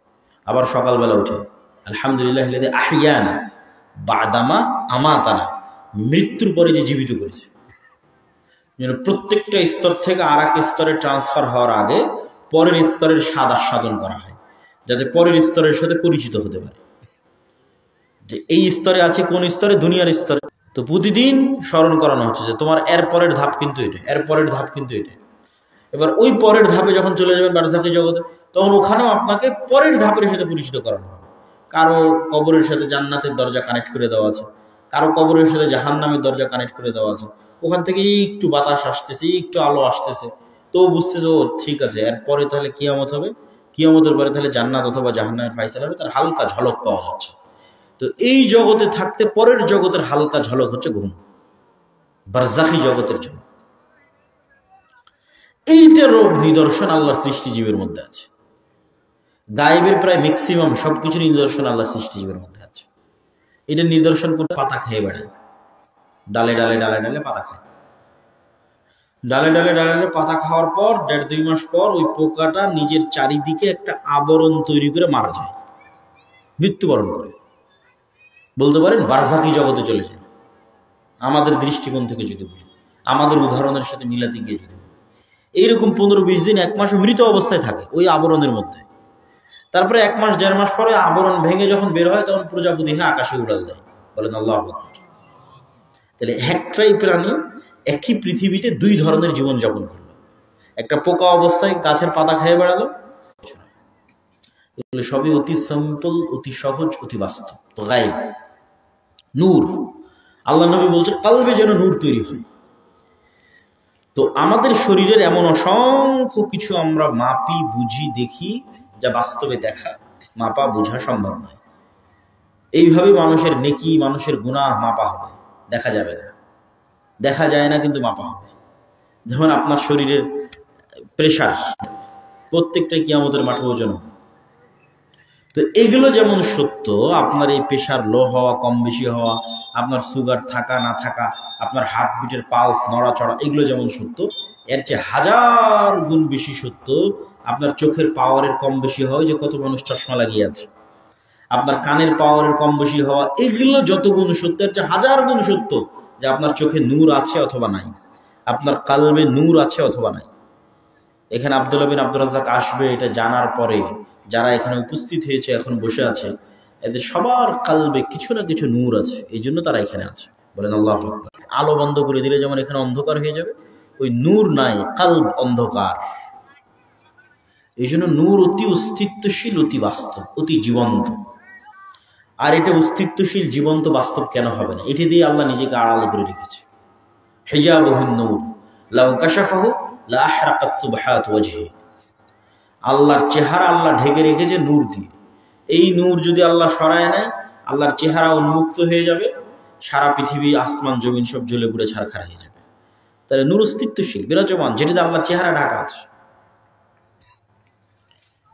আবার সকালবেলা উঠে আলহামদুলিল্লাহিল্লাযী আহইয়ানা বাদামা আমাতানা, মৃত্যুর পরে যে জীবিত করেছে। প্রত্যেকটা স্তর থেকে আর এক স্তরে ট্রান্সফার হওয়ার আগে পরের স্তরের স্বাদ আস্বাদন করা হয়, যাতে পরের স্তরের সাথে পরিচিত হতে পারে যে এই স্তরে আছে, কোন স্তরে, দুনিয়ার স্তরে। তো প্রতিদিন স্মরণ করানো হচ্ছে যে তোমার এর পরের ধাপ কিন্তু এটা, এর পরের ধাপ কিন্তু এটা। এবার ওই পরের ধাপে যখন চলে যাবেন বারজাখী জগতে, তখন ওখানেও আপনাকে পরের ধাপের সাথে পরিচিত করানো হবে। কারো কবরের সাথে জান্নাতের দরজা কানেক্ট করে দেওয়া আছে, কারো কবরের সাথে জাহান্নামের দরজা কানেক্ট করে দেওয়া আছে। ওখান থেকে একটু বাতাস আসতেছে, একটু আলো আসতেছে, তো বুঝতেছে ও ঠিক আছে, এরপরে তাহলে কিয়ামত হবে, কিয়ামতের পরে তাহলে জান্নাত অথবা জাহান্নামের ফায়সালা হবে, তার হালকা ঝলক পাওয়া যাচ্ছে। তো এই জগতে থাকতে পরের জগতের হালকা ঝলক হচ্ছে ঘুম, বারজাখী জগতের জন্য। এইটারও নিদর্শন আল্লাহর সৃষ্টিজীবের মধ্যে আছে। গায়েবের প্রায় ম্যাক্সিমাম সবকিছুর নিদর্শন আল্লাহর সৃষ্টিজীবের মধ্যে আছে। এটা নিদর্শন করতে পাতা খেয়ে বেড়ায়, ডালে ডালে ডালে ডালে পাতা খায়। ডালে ডালে ডালে ডালে পাতা খাওয়ার পর 1.5-2 মাস পর ওই পোকাটা নিজের চারিদিকে একটা আবরণ তৈরি করে মারা যায়, মৃত্যুবরণ করে। বলতে পারেন বারজাখী জগতে চলে যায়। আমাদের দৃষ্টিকোণ থেকে যদি বলি, আমাদের উদাহরণের সাথে মিলাতে গিয়ে যদি এইরকম 15-20 দিন, 1 মাস মৃত অবস্থায় থাকে ওই আবরণের মধ্যে। তারপরে 1 মাস 1.5 মাস পরে আবরণ ভেঙে যখন বের হয় তখন প্রজাপতি হয়ে আকাশে উড়াল দেয়। বলেন আল্লাহু আকবার। তাহলে একটাই প্রাণী একই পৃথিবীতে 2 ধরনের জীবন যাপন করলো। একটা পোকা অবস্থায় গাছের পাতা খেয়ে বেড়ালো। এগুলো সবই অতি সিম্পল, অতি সহজ, অতি বাস্তব। তো গায়েব নূর, আল্লাহ নবী বলছে কালবে যেন নূর তৈরি হয়। তো আমাদের শরীরের এমন অসংখ্য কিছু আমরা মাপি, বুঝি, দেখি, যা বাস্তবে দেখা, মাপা, বোঝা সম্ভব নয়। এইভাবে মানুষের নেকি, মানুষের গুনাহ মাপা হবে, দেখা যাবে না, দেখা যায় না কিন্তু মাপা হবে। যেমন আপনার শরীরের প্রেশার প্রত্যেকটাই কিয়ামতের মাঠে ওজন হবে। তো এগুলো যেমন সত্য, আপনার এই প্রেশার লো হওয়া, কম বেশি হওয়া, আপনার সুগার থাকা না থাকা, আপনার হার্টবিটের পালস নড়াচড়া, এগুলো যেমন সত্য, এর চেয়ে 1000 গুণ বেশি সত্য আপনার চোখের পাওয়ারের কম বেশি হয় যে কত মানুষ চশমা লাগিয়ে আছে, আপনার কানের পাওয়ারের কম বেশি হওয়া, এগুলো যত গুণ সত্য এর চেয়ে হাজার গুণ সত্য যে আপনার চোখে নূর আছে অথবা নাই, আপনার কালবে নূর আছে অথবা নাই। এখানে আব্দুল্লাহ বিন আব্দুর রাজ্জাক আসবে এটা জানার পরে যারা এখানে উপস্থিত হয়েছে, এখন বসে আছে, এদের সবার কালবে কিছু না কিছু নূর আছে, এই জন্য তারা এখানে আছে। বলেন আল্লাহু আকবার। আলো বন্ধ করে দিলে যেমন এখানে অন্ধকার হয়ে যাবে, ওই নূর নাই, কালব অন্ধকার। এই জন্য নূর অতি অস্তিত্বশীল, অতি বাস্তব, অতি জীবন্ত। আর এটা অস্তিত্বশীল, জীবন্ত, বাস্তব কেন হবে না? এটি দিয়ে আল্লাহ নিজেকে আড়াল করে রেখেছে। হিজাবুহুন নূর লাউ কাশাফাহু লা আহরাকাত সুবহাত ওয়াজহি। আল্লাহর চেহারা আল্লাহ ঢেকে রেখেছে নূর দিয়ে। এই নূর যদি আল্লাহ সরায় নেয়, আল্লাহর চেহারা উন্মুক্ত হয়ে যাবে, সারা পৃথিবী, আসমান, জমিন সব জ্বলে পুড়ে ছারখার হয়ে যাবে। তাহলে নূর অস্তিত্বশীল, বিরাজমান, যেটিতে আল্লাহর চেহারা ঢাকা আছে।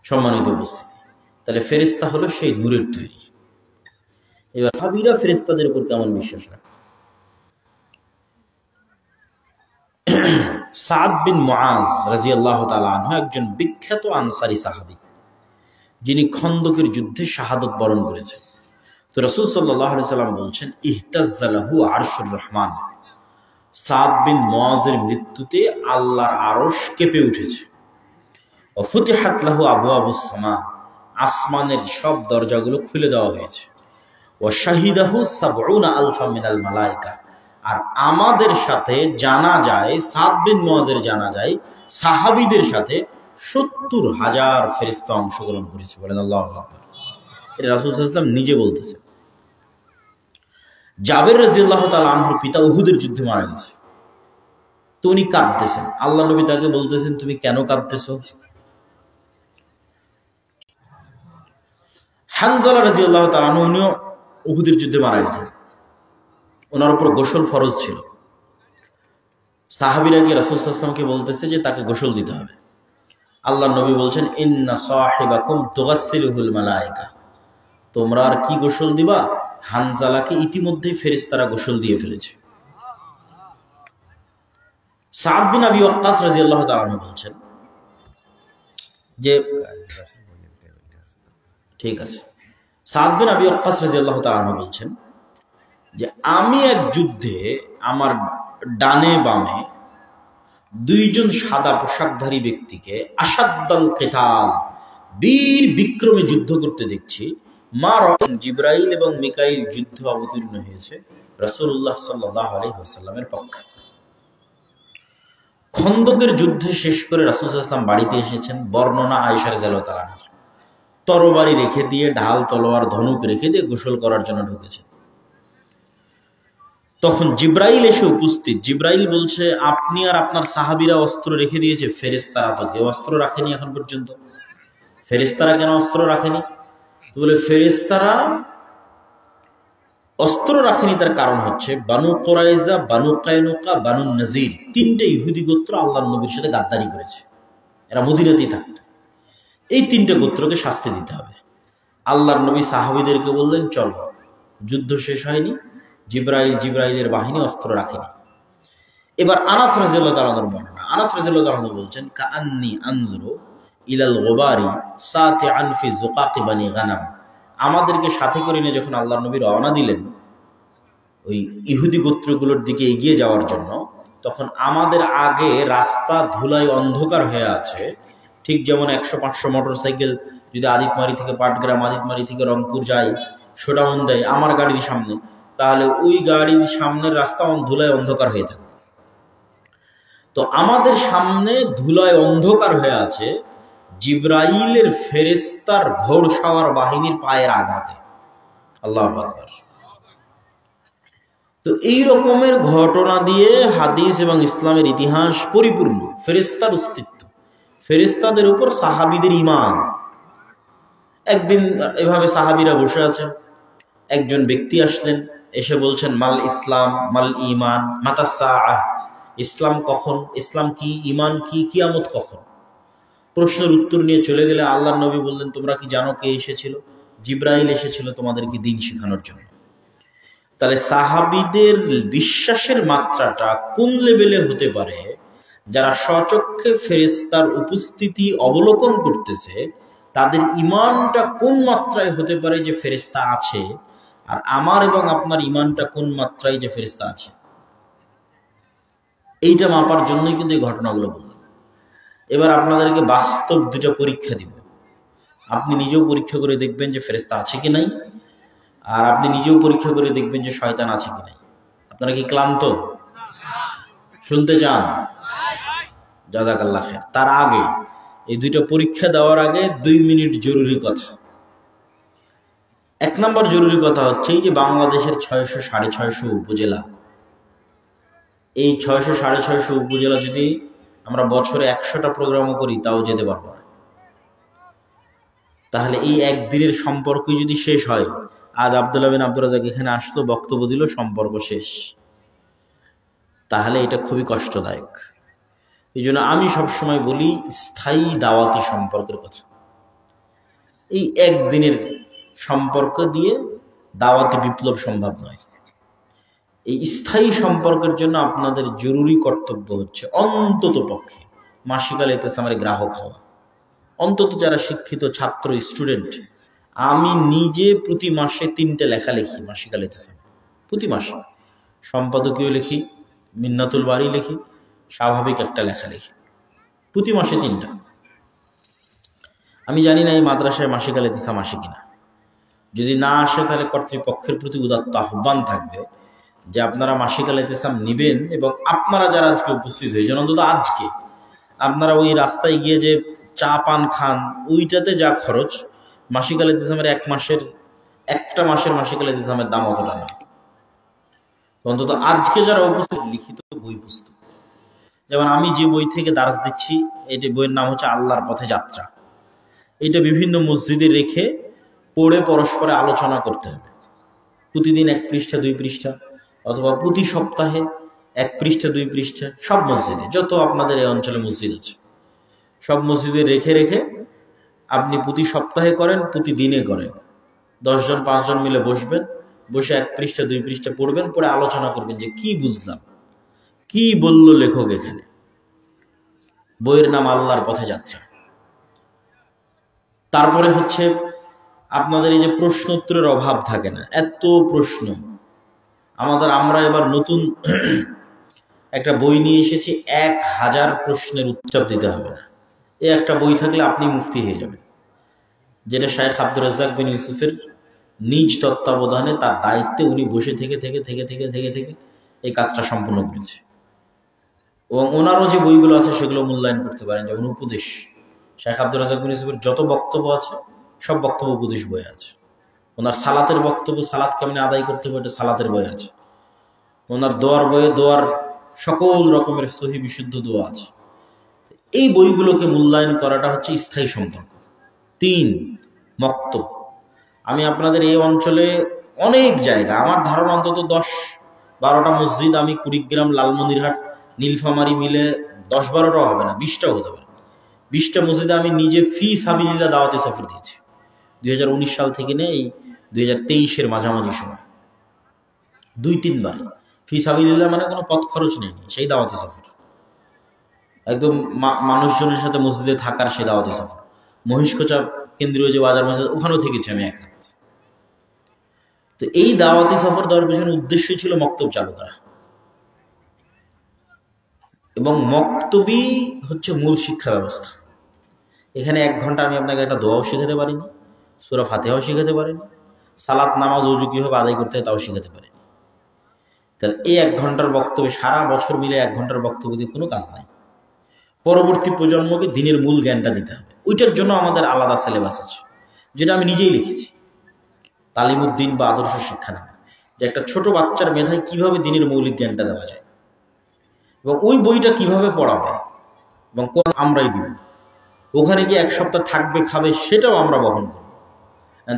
সম্মানিত উপস্থিতি, তাহলে ফেরেশতা হলো সেই নূরের তৈরি। এবার সাহাবীরা ফেরেশতাদের উপর কেমন বিশ্বাস রাখে? সাদ বিন মুআজ রাদিয়াল্লাহু তাআলা আনহু একজন বিখ্যাত আনসারী সাহাবী, যিনি খন্দকের যুদ্ধে শাহাদত বরণ করেছেন। তো রাসূল সাল্লাল্লাহু আলাইহি সাল্লাম বলছেন, ইহতাজ্জা লাহু আরশুর রহমান। সাদ বিন মুআজের মৃত্যুতে আল্লাহর আরশ কেঁপে উঠেছে। ওয়া ফুতিহাত লাহু আবওয়াবুস সামা, আসমানের সব দরজাগুলো খুলে দেওয়া হয়েছে। ওয়া শাহিদাহু সাবউনা আলফা মিনাল মালায়েকা, আর আমাদের সাথে জানা যায়, সাদ বিন মুআজের জানা যায়, সাহাবীদের সাথে ৭০,০০০ ফেরেশতা অংশগ্রহণ করেছে। বলেন আল্লাহু আকবার। এটা রাসূল সাল্লাল্লাহু আলাইহি ওয়াসাল্লাম নিজে বলতেছেন। জাবের রাদিয়াল্লাহু তাআলা আনহুর পিতা উহুদের যুদ্ধে মারা গেছে, তো উনি কাঁদতেছেন। আল্লাহ নবী তাকে বলতেছেন, তুমি কেন কাঁদতেছো? হানজালা রাদিয়াল্লাহু তাআলা আনহু, উনিও উহুদের যুদ্ধে মারা গেছেন, ওনার উপর গোসল ফরজ ছিল। সাহাবীরা কি রাসূল সাল্লাল্লাহু আলাইহি ওয়াসাল্লামকে বলতেছে যে তাকে গোসল দিতে হবে। আল্লাহ নবী বলছেন, ইন্না সাহিবাকুম তুগাসসিলুহুল মালায়েকা, তোমরা আর কি গোসল দিবা? হানজালাকে ইতিমধ্যেই ফেরেশতারা গোসল দিয়ে ফেলেছে। সাদ বিন আবি ওয়াক্কাস রাদিয়াল্লাহু তাআলা আনহু বলছেন যে, ঠিক আছে, সাদ বিন আবি ওয়াক্কাস রাদিয়াল্লাহু তাআলা আনহু বলছেন যে, আমি এক যুদ্ধে আমার ডানে বামে দুইজন সাদা পোশাকধারী ব্যক্তিকে আসাদ্দাল কিতাল, বীর বিক্রমে যুদ্ধ করতে দেখছি। জিবরাইল এবং মিকাইল যুদ্ধ অবতীর্ণ হয়েছে রাসূলুল্লাহ সাল্লাল্লাহু আলাইহি ওয়াসাল্লামের পক্ষে। খন্দকের যুদ্ধ শেষ করে রাসূল সাল্লাল্লাহু আলাইহি ওয়াসাল্লাম বাড়িতে এসেছেন। বর্ণনা আয়েশা রাদিয়াল্লাহু তাআলা আনহা, তরবারি রেখে দিয়ে, ঢাল, তলোয়ার, ধনুক রেখে দিয়ে গোসল করার জন্য ঢুকেছেন। তখন জিবরাইল এসে উপস্থিত। জিবরাইল বলছে, আপনি আর আপনার সাহাবীরা অস্ত্র রেখে দিয়েছে, ফেরেশতারা তো কেউ অস্ত্র রাখেনি এখন পর্যন্ত। ফেরেশতারা কেন অস্ত্র রাখেনি? বলে, ফেরেশতারা অস্ত্র রাখেনি তার কারণ হচ্ছে বানু কুরাইজা, বানু কায়নুকা, বানু নাজির, তিনটে ইহুদি গোত্র আল্লাহর নবীর সাথে গাদ্দারি করেছে। এরা মদিনাতেই থাকতো। এই তিনটে গোত্রকে শাস্তি দিতে হবে। আল্লাহর নবী সাহাবীদেরকে বললেন, চলো। যুদ্ধ শেষ হয়নি, জিবরাইলের বাহিনী অস্ত্র রাখেনি। এবার আনাস রাদিয়াল্লাহু তাআলা আনহুর বর্ণনা। আনাস রাদিয়াল্লাহু তাআলা আনহু বলছেন, কাআন্নী আনজুরু ইলাল গুবারি সাতিআন ফি যুকাকি বানি গানাম। আমাদেরকে সাথে করে নিয়ে যখন আল্লাহর নবী রওনা দিলেন ওই ইহুদি গোত্রগুলোর দিকে এগিয়ে যাওয়ার জন্য, তখন আমাদের আগে রাস্তা ধুলায় অন্ধকার হয়ে আছে। ঠিক যেমন 100-500 মোটরসাইকেল যদি আদিতমারি থেকে পাটগ্রাম, আদিতমারি থেকে রংপুর যায়, শোডাউন দেয় আমার গাড়ির সামনে, তাহলে ওই গাড়ির সামনের রাস্তা ধুলায় অন্ধকার হয়ে থাকে। তো আমাদের সামনে ধুলায় অন্ধকার হয়ে আছে জিবরাইলের ফেরেশতার ঘোড়সাওয়ার বাহিনীর পায়ের আঘাতে। আল্লাহু আকবার। তো এই রকমের ঘটনা দিয়ে হাদিস এবং ইসলামের ইতিহাস পরিপূর্ণ। ফেরেশতার অস্তিত্ব, ফেরেশতাদের উপর সাহাবীদের ঈমান। একদিন এভাবে সাহাবীরা বসে আছেন, একজন ব্যক্তি আসলেন, এসে বলছেন, মাল ইসলাম, মাল ঈমান, মাতা সাআহ, ইসলাম কখন, ইসলাম কি, ঈমান কি, কিয়ামত কখন? প্রশ্নের উত্তর নিয়ে চলে গেলে আল্লাহর নবী বললেন, তোমরা কি জানো কে এসেছিল? জিবরাইল এসেছিল তোমাদেরকে দ্বীন শেখানোর জন্য। তাহলে সাহাবীদের বিশ্বাসের মাত্রাটা কোন লেভেলে হতে পারে যারা স্বচক্ষে ফেরেশতার উপস্থিতি অবলোকন করতেছে তাদের ঈমানটা কোন মাত্রায় হতে পারে যে ফেরেশতা আছে, আর আমার এবং আপনার ঈমানটা কোন মাত্রায় যে ফেরেশতা আছে, এইটা মাপার জন্যই কিন্তু এই ঘটনাগুলো বললাম। এবার আপনাদেরকে বাস্তব দুটা পরীক্ষা দিব। আপনি নিজেও পরীক্ষা করে দেখবেন যে ফেরেশতা আছে কি নাই, আর আপনি নিজেও পরীক্ষা করে দেখবেন যে শয়তান আছে কি নাই। আপনারা কি ক্লান্ত? শুনতে চান? জাযাকাল্লাহ খায়ের। তার আগে এই দুইটা পরীক্ষা দেওয়ার আগে 2 মিনিট জরুরি কথা। 1 নম্বর জরুরি কথা হচ্ছে এই যে বাংলাদেশের 600 650 উপজেলা, এই 600 650 উপজেলা যদি আমরা বছরে 100টা প্রোগ্রামও করি তাও যেতে পারবো না। তাহলে এই একদিনের সম্পর্ক যদি শেষ হয়, আজ আব্দুল্লাহ বিন আব্দুর রাজ্জাক এখানে আসলো, বক্তব্য দিল, সম্পর্ক শেষ, তাহলে এটা খুবই কষ্টদায়ক। এই জন্য আমি সবসময় বলি স্থায়ী দাওয়াতি সম্পর্কের কথা। এই একদিনের সম্পর্ক দিয়ে দাওয়াতি বিপ্লব সম্ভব নয়। এই স্থায়ী সম্পর্কের জন্য আপনাদের জরুরি কর্তব্য হচ্ছে অন্তত পক্ষে মাসিকাল ইতিসামের গ্রাহক হওয়া। অন্তত যারা শিক্ষিত ছাত্র স্টুডেন্ট, আমি নিজে প্রতি মাসে 3টে লেখা লিখি মাসিকাল ইতিসাম, প্রতি মাসে সম্পাদকীয় লিখি, মিন্নাতুল বাড়ি লিখি, স্বাভাবিক একটা লেখা লিখি, প্রতি মাসে 3টা। আমি জানি না এই মাদ্রাসায় মাসিকাল ইতিসাম আসে কিনা। যদি না আসে তাহলে কর্তৃপক্ষের প্রতি উদাত্ত আহ্বান থাকবে যে আপনারা মাসিকাল ইতিসাম নেবেন, এবং আপনারা যারা আজকে উপস্থিত হয়েছেন অন্তত আজকে আপনারা ওই রাস্তায় গিয়ে যে চা পান খান ওইটাতে যা খরচ, মাসিকাল ইতিসামের একটা মাসের মাসিকাল ইতিসামের দাম অতটা না। অন্তত আজকে যারা উপস্থিত, লিখিত বই পুস্তক, যেমন আমি যে বই থেকে দার্স দিচ্ছি, এই বইয়ের নাম হচ্ছে আল্লাহর পথে যাত্রা। এটা বিভিন্ন মসজিদে রেখে পড়ে পরস্পরে আলোচনা করতে হবে। প্রতিদিন 1 পৃষ্ঠা 2 পৃষ্ঠা, অথবা প্রতি সপ্তাহে 1 পৃষ্ঠা 2 পৃষ্ঠা, সব মসজিদে, যত আপনাদের এই অঞ্চলে মসজিদ আছে সব মসজিদে রেখে রেখে আপনি প্রতি সপ্তাহে করেন, প্রতিদিনে করেন। 10 জন 5 জন মিলে বসবেন, বসে 1 পৃষ্ঠা 2 পৃষ্ঠা পড়বেন, পড়ে আলোচনা করবেন যে কি বুঝলাম, কি বলল লেখক এখানে। বইয়ের নাম আল্লাহর পথে যাত্রা। তারপরে হচ্ছে আপনাদের এই যে প্রশ্ন উত্তরের অভাব থাকে না, এত প্রশ্ন আমরা এবার নতুন একটা বই নিয়ে এসেছি, 1000 প্রশ্নের উত্তর দিতে হবে না। এই একটা বই থাকলে আপনি মুফতি হয়ে যাবেন, যেটা শাইখ আব্দুর রাজ্জাক বিন ইউসুফের নিজ তত্ত্বাবধানে তার দায়িত্বে উনি বসে থেকে থেকে থেকে থেকে থেকে থেকে এই কাজটা সম্পূর্ণ করেছে। এবং ওনারও যে বইগুলো আছে সেগুলো মূল্যায়ন করতে পারেন। যেমন উপদেশ, শাইখ আব্দুর রাজ্জাক বিন ইউসুফের যত বক্তব্য আছে সব বক্তব্য উপদেশ বই আছে। ওনার সালাতের বক্তব্য, সালাত কেমনে আদায় করতে হবে, এটা সালাতের বই আছে। ওনার দোয়ার বইয়ে দোয়ার সকল রকমের সহি বিশুদ্ধ দোয়া আছে। এই বইগুলোকে মূল্যায়ন করাটা হচ্ছে স্থায়ী সম্পর্ক। 3, মক্তব। আমি আপনাদের এই অঞ্চলে অনেক জায়গা, আমার ধারণা অন্তত 10-12টা মসজিদ, আমি কুড়িগ্রাম, লালমনিরহাট, নীলফামারী মিলে 10-12টাও হবে না, 20টাও হতে পারে। 20টা মসজিদে আমি নিজে ফি সাবিলিল্লাহ দাওয়াতি সফর দিয়েছি 2019 সাল থেকে নিয়ে এই 2023-এর মাঝামাঝি সময় 2-3 বার ফি সাবিলিল্লাহ, মানে কোনো পথ খরচ নেই, সেই দাওয়াতি সফর। একদম মানুষজনের সাথে মসজিদে থাকার সেই দাওয়াতি সফর। মহিষকোচা কেন্দ্রীয় যে বাজার মসজিদ, ওখানেও থেকেছি আমি 1 রাত। তো এই দাওয়াতি সফর দেওয়ার পেছনে উদ্দেশ্য ছিল মক্তব চালু করা, এবং মক্তবই হচ্ছে মূল শিক্ষা ব্যবস্থা। এখানে 1 ঘন্টা আমি আপনাকে একটা দোয়াও শিখাতে পারিনি, সূরা ফাতিহাও শিখাতে পারিনি, সালাত নামাজ ওযু কিভাবে আদায় করতে হয় তাও শিখাতে পারিনি। তাহলে এই 1 ঘন্টার বক্তব্যে সারা বছর মিলে 1 ঘন্টার বক্তব্য দিয়ে কোনো কাজ নাই। পরবর্তী প্রজন্মকে দিনের মূল জ্ঞানটা দিতে হবে। ওইটার জন্য আমাদের আলাদা সিলেবাস আছে, যেটা আমি নিজেই লিখেছি, তালিমুদ্দিন বা আদর্শ শিক্ষা নামে, যে একটা ছোট বাচ্চার মেধায় কিভাবে দিনের মৌলিক জ্ঞানটা দেওয়া যায়, এবং ওই বইটা কিভাবে পড়াবে এবং কোন আমরাই দিব। ওখানে গিয়ে 1 সপ্তাহ থাকবে, খাবে, সেটাও আমরা বহন করব।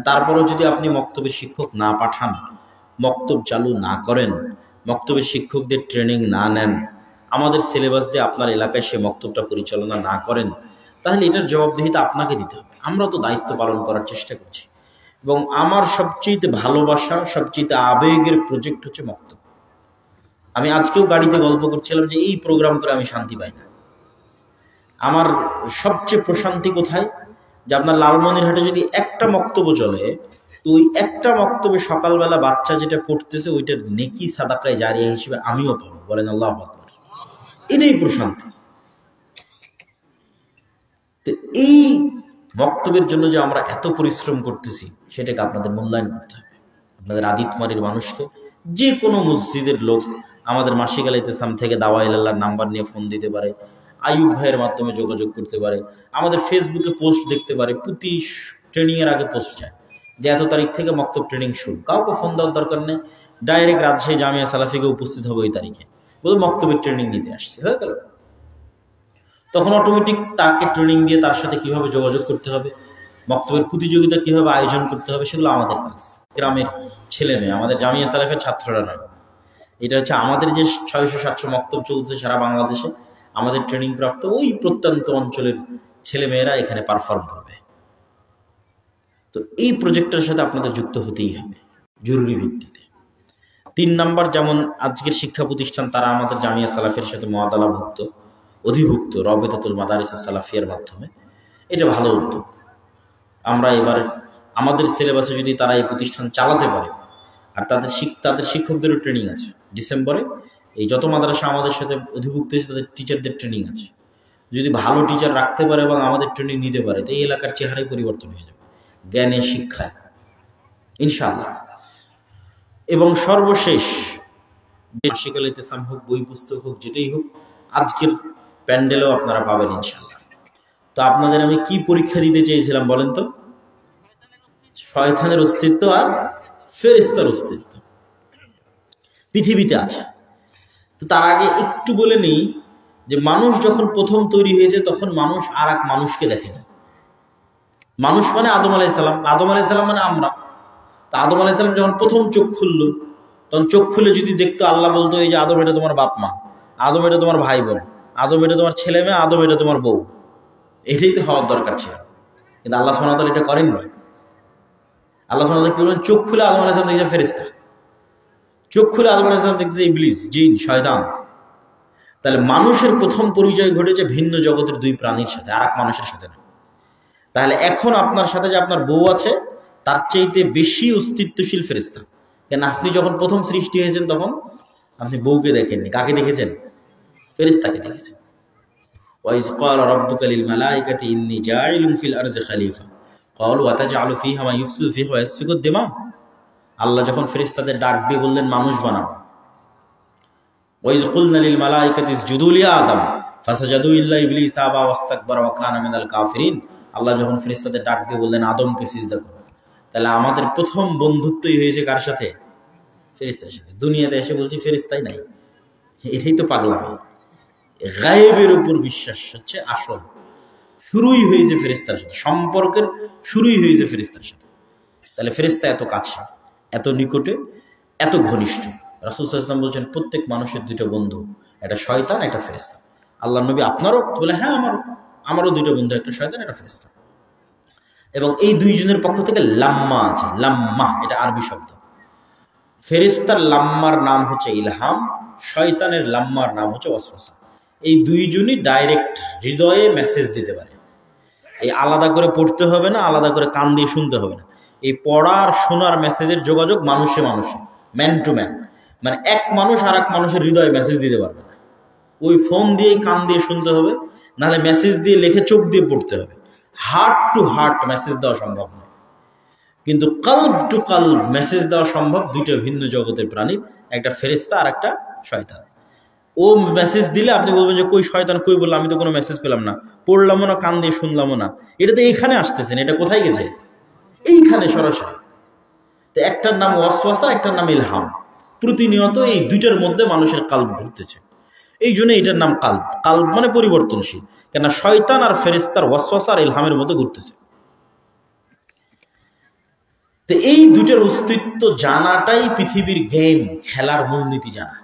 তারপরেও যদি আপনি মক্তবের শিক্ষক না পাঠান, মক্তব চালু না করেন, মক্তবের শিক্ষকদের ট্রেনিং না নেন, আমাদের সিলেবাস দিয়ে আপনার এলাকায় সে মক্তবটা পরিচালনা না করেন, তাহলে এটার জবাবদিহিতা আপনাকে দিতে হবে। আমরা তো দায়িত্ব পালন করার চেষ্টা করছি, এবং আমার সবচেয়ে ভালোবাসা, সবচেয়ে আবেগের প্রজেক্ট হচ্ছে মক্তব। আমি আজকেও গাড়িতে গল্প করছিলাম যে এই প্রোগ্রাম করে আমি শান্তি পাই না। আমার সবচেয়ে প্রশান্তি কোথায়, যে আপনার লালমনিরহাটে যদি একটা মক্তব্য চলে, তো ওই একটা মক্তব্যে সকালবেলা বাচ্চা যেটা পড়তেছে ওইটার নেকি সাদাকায় জারিয়া হিসেবে আমিও পাবো। বলেন আল্লাহু আকবার। এটাই প্রশান্তি। তো এই বক্তব্যের জন্য যে আমরা এত পরিশ্রম করতেছি, সেটাকে আপনাদের মূল্যায়ন করতে হবে। আপনাদের আদিতমারির মানুষকে, যে কোনো মসজিদের লোক আমাদের মাসিক আল ইতিসাম থেকে দাওয়া ইলাল্লাহর নাম্বার নিয়ে ফোন দিতে পারে, আইয়ুব ভাইয়ের মাধ্যমে যোগাযোগ করতে পারে, আমাদের ফেসবুকে পোস্ট দেখতে পারে। প্রতি ট্রেনিংয়ের আগে পোস্ট যায় যে এত তারিখ থেকে মক্তব ট্রেনিং শুরু। কাউকে ফোন দেওয়ার দরকার নেই, ডাইরেক্ট রাজশাহী জামিয়া সালাফিকে উপস্থিত হবে ওই তারিখে, বলে মক্তবের ট্রেনিং নিতে আসছে, হয়ে গেল। তখন অটোমেটিক তাকে ট্রেনিং দিয়ে তার সাথে কিভাবে যোগাযোগ করতে হবে, বক্তব্যের প্রতিযোগিতা কিভাবে আয়োজন করতে হবে, সেগুলো আমাদের কাজ। গ্রামের ছেলে মেয়ে, আমাদের জামিয়া সালাফের ছাত্ররা নয়। এটা হচ্ছে আমাদের যে 600-700 মক্তব চলছে সারা বাংলাদেশে, আমাদের ট্রেনিং প্রাপ্ত ওই প্রত্যন্ত অঞ্চলের ছেলে মেয়েরা এখানে পারফর্ম করবে। তো এই প্রজেক্টের সাথে আপনাদের যুক্ত হতেই হবে জরুরি ভিত্তিতে। 3 নাম্বার, যেমন আজকের শিক্ষা প্রতিষ্ঠান তারা আমাদের জামিয়া সালাফের সাথে মুআদালাভুক্ত, অধিভুক্ত রাবিতাতুল মাদারিস সালাফিয়ার মাধ্যমে। এটা ভালো উদ্যোগ। আমরা এবার আমাদের সিলেবাসে যদি তারা এই প্রতিষ্ঠান চালাতে পারে, আর তাদের শিক্ষকদেরও ট্রেনিং আছে ডিসেম্বরে, এই যত মাদ্রাসা আমাদের সাথে অধিভুক্ত হয়েছে তাদের টিচারদের ট্রেনিং আছে। যদি ভালো টিচার রাখতে পারে এবং আমাদের ট্রেনিং নিতে পারে, তো এই এলাকার চেহারাই পরিবর্তন হয়ে যাবে জ্ঞানে শিক্ষায় ইনশাআল্লাহ। এবং সর্বশেষ, মাসিক আল ইতিসাম হোক, বই পুস্তক হোক, যেটাই হোক, আজকের প্যান্ডেলও আপনারা পাবেন ইনশাআল্লাহ। তো আপনাদের আমি কি পরীক্ষা দিতে চেয়েছিলাম বলেন তো? শয়তানের অস্তিত্ব আর ফেরেশতার অস্তিত্ব পৃথিবীতে আছে। তো তার আগে একটু বলে নিই যে মানুষ যখন প্রথম তৈরি হয়েছে তখন মানুষ আর এক মানুষকে দেখেনি। মানুষ মানে আদম আলাইহিস সালাম, আদম আলাইহিস সালাম মানে আমরা। তো আদম আলাইহিস সালাম যখন প্রথম চোখ খুললো, তখন চোখ খুলে যদি দেখতো, আল্লাহ বলতো এই যে আদম এটা তোমার বাপ মা, আদম এটা তোমার ভাই বোন, আদম এটা তোমার ছেলে মেয়ে, আদম এটা তোমার বউ। এটাই তো হওয়ার দরকার ছিল, কিন্তু আল্লাহ সুবহানাহু ওয়া তাআলা এটা করেননি। আল্লাহ সুবহানাহু ওয়া তাআলা কি বললেন? চোখ খুলে আদম আলাইহিস সালাম দেখছে ফেরেশতা, চোখ খুলে আদম আলাইহিস সালাম দেখছে ইবলিস, জিন, শয়তান। তাহলে মানুষের প্রথম পরিচয় ঘটেছে ভিন্ন জগতের দুই প্রাণীর সাথে, আর এক মানুষের সাথে না। তাহলে এখন আপনার সাথে যে আপনার বউ আছে, তার চাইতে বেশি অস্তিত্বশীল ফেরেশতা। কেন আপনি যখন প্রথম সৃষ্টি হয়েছেন তখন আপনি বউকে দেখেননি, কাকে দেখেছেন? ফেরেশতাকে দেখেছেন। ওয়াইজ ক্বালা রাব্বুকা লিল মালাইকাতি ইন্নী জাইলুন ফিল আরদি খলিফা ক্বালু আতাজআলু ফিহা মা ইফসিদু ফিহা ওয়া ইয়াসফিকু দিমা। আল্লাহ যখন ফেরেশতাদের ডাক দিয়ে বললেন মানুষ বানাও, ওয়াইজ কুলনা লিল মালাইকাতি ইসজুদু লি আদম ফাসাজাদু ইল্লা ইবলিস আবা ওয়াস্তাকবারা ওয়া কানা মিনাল কাফিরিন। আল্লাহ যখন ফেরেশতাদের ডাক দিয়ে বললেন আদমকে সিজদা করো, তাহলে আমাদের প্রথম বন্ধুত্বই হয়েছে কার সাথে? ফেরেশতার সাথে। দুনিয়াতে এসে বলছি ফেরেশতাই নাই, এটাই তো পাগলামি। গায়েবের উপর বিশ্বাস হচ্ছে আসল। শুরুই হয়েছে ফেরেশতার সাথে, সম্পর্কের শুরুই হয়েছে ফেরেশতার সাথে। তাহলে ফেরেশতা এত কাছে, এত নিকটে, এত ঘনিষ্ঠ। রাসূল সাল্লাল্লাহু আলাইহি ওয়াসাল্লাম বলছেন প্রত্যেক মানুষের দুইটা বন্ধু, একটা শয়তান, একটা ফেরেশতা। আল্লাহর নবী আপনারও? বলে হ্যাঁ আমারও দুইটা বন্ধু, একটা শয়তান, একটা ফেরেশতা। এবং এই দুইজনের পক্ষ থেকে লাম্মা আছে। লাম্মা এটা আরবি শব্দ। ফেরেশতার লাম্মার নাম হচ্ছে ইলহাম, শয়তানের লাম্মার নাম হচ্ছে ওয়াসওয়াসা। এই দুইজনই ডাইরেক্ট হৃদয়ে মেসেজ দিতে পারে। এই আলাদা করে পড়তে হবে না, আলাদা করে কান দিয়ে শুনতে হবে না। এই পড়ার শোনার মেসেজের যোগাযোগ মানুষে মানুষে, ম্যান টু ম্যান। মানে এক মানুষ আর এক মানুষের হৃদয়ে মেসেজ দিতে পারবে না। ওই ফোন দিয়ে কান দিয়ে শুনতে হবে, নাহলে মেসেজ দিয়ে লিখে চোখ দিয়ে পড়তে হবে। হার্ট টু হার্ট মেসেজ দেওয়া সম্ভব নয়, কিন্তু কলব টু কলব মেসেজ দেওয়া সম্ভব। দুইটা ভিন্ন জগতের প্রাণী, একটা ফেরেশতা আর একটা শয়তান। ও মেসেজ দিলে আপনি বলবেন যে কই শয়তান, কই বললাম, আমি তো কোনো মেসেজ পেলাম না, পড়লামও না, কান দিয়ে শুনলামও না। এটা তো এইখানে আসতেছেন, এটা কোথায় গেছে? এইখানে সরাসরি। তো একটার নাম ওয়াসওয়াসা, একটার নাম ইলহাম। প্রতিনিয়ত এই দুইটার মধ্যে মানুষের কাল্ব ঘুরতেছে, এই জন্য এটার নাম কাল্ব। কাল্ব মানে পরিবর্তনশীল, কেন শয়তান আর ফেরেশতার ওয়াসওয়াসা আর ইলহামের মধ্যে ঘুরতেছে। তো এই দুইটার অস্তিত্ব জানাটাই পৃথিবীর গেম, খেলার মূলনীতি জানা।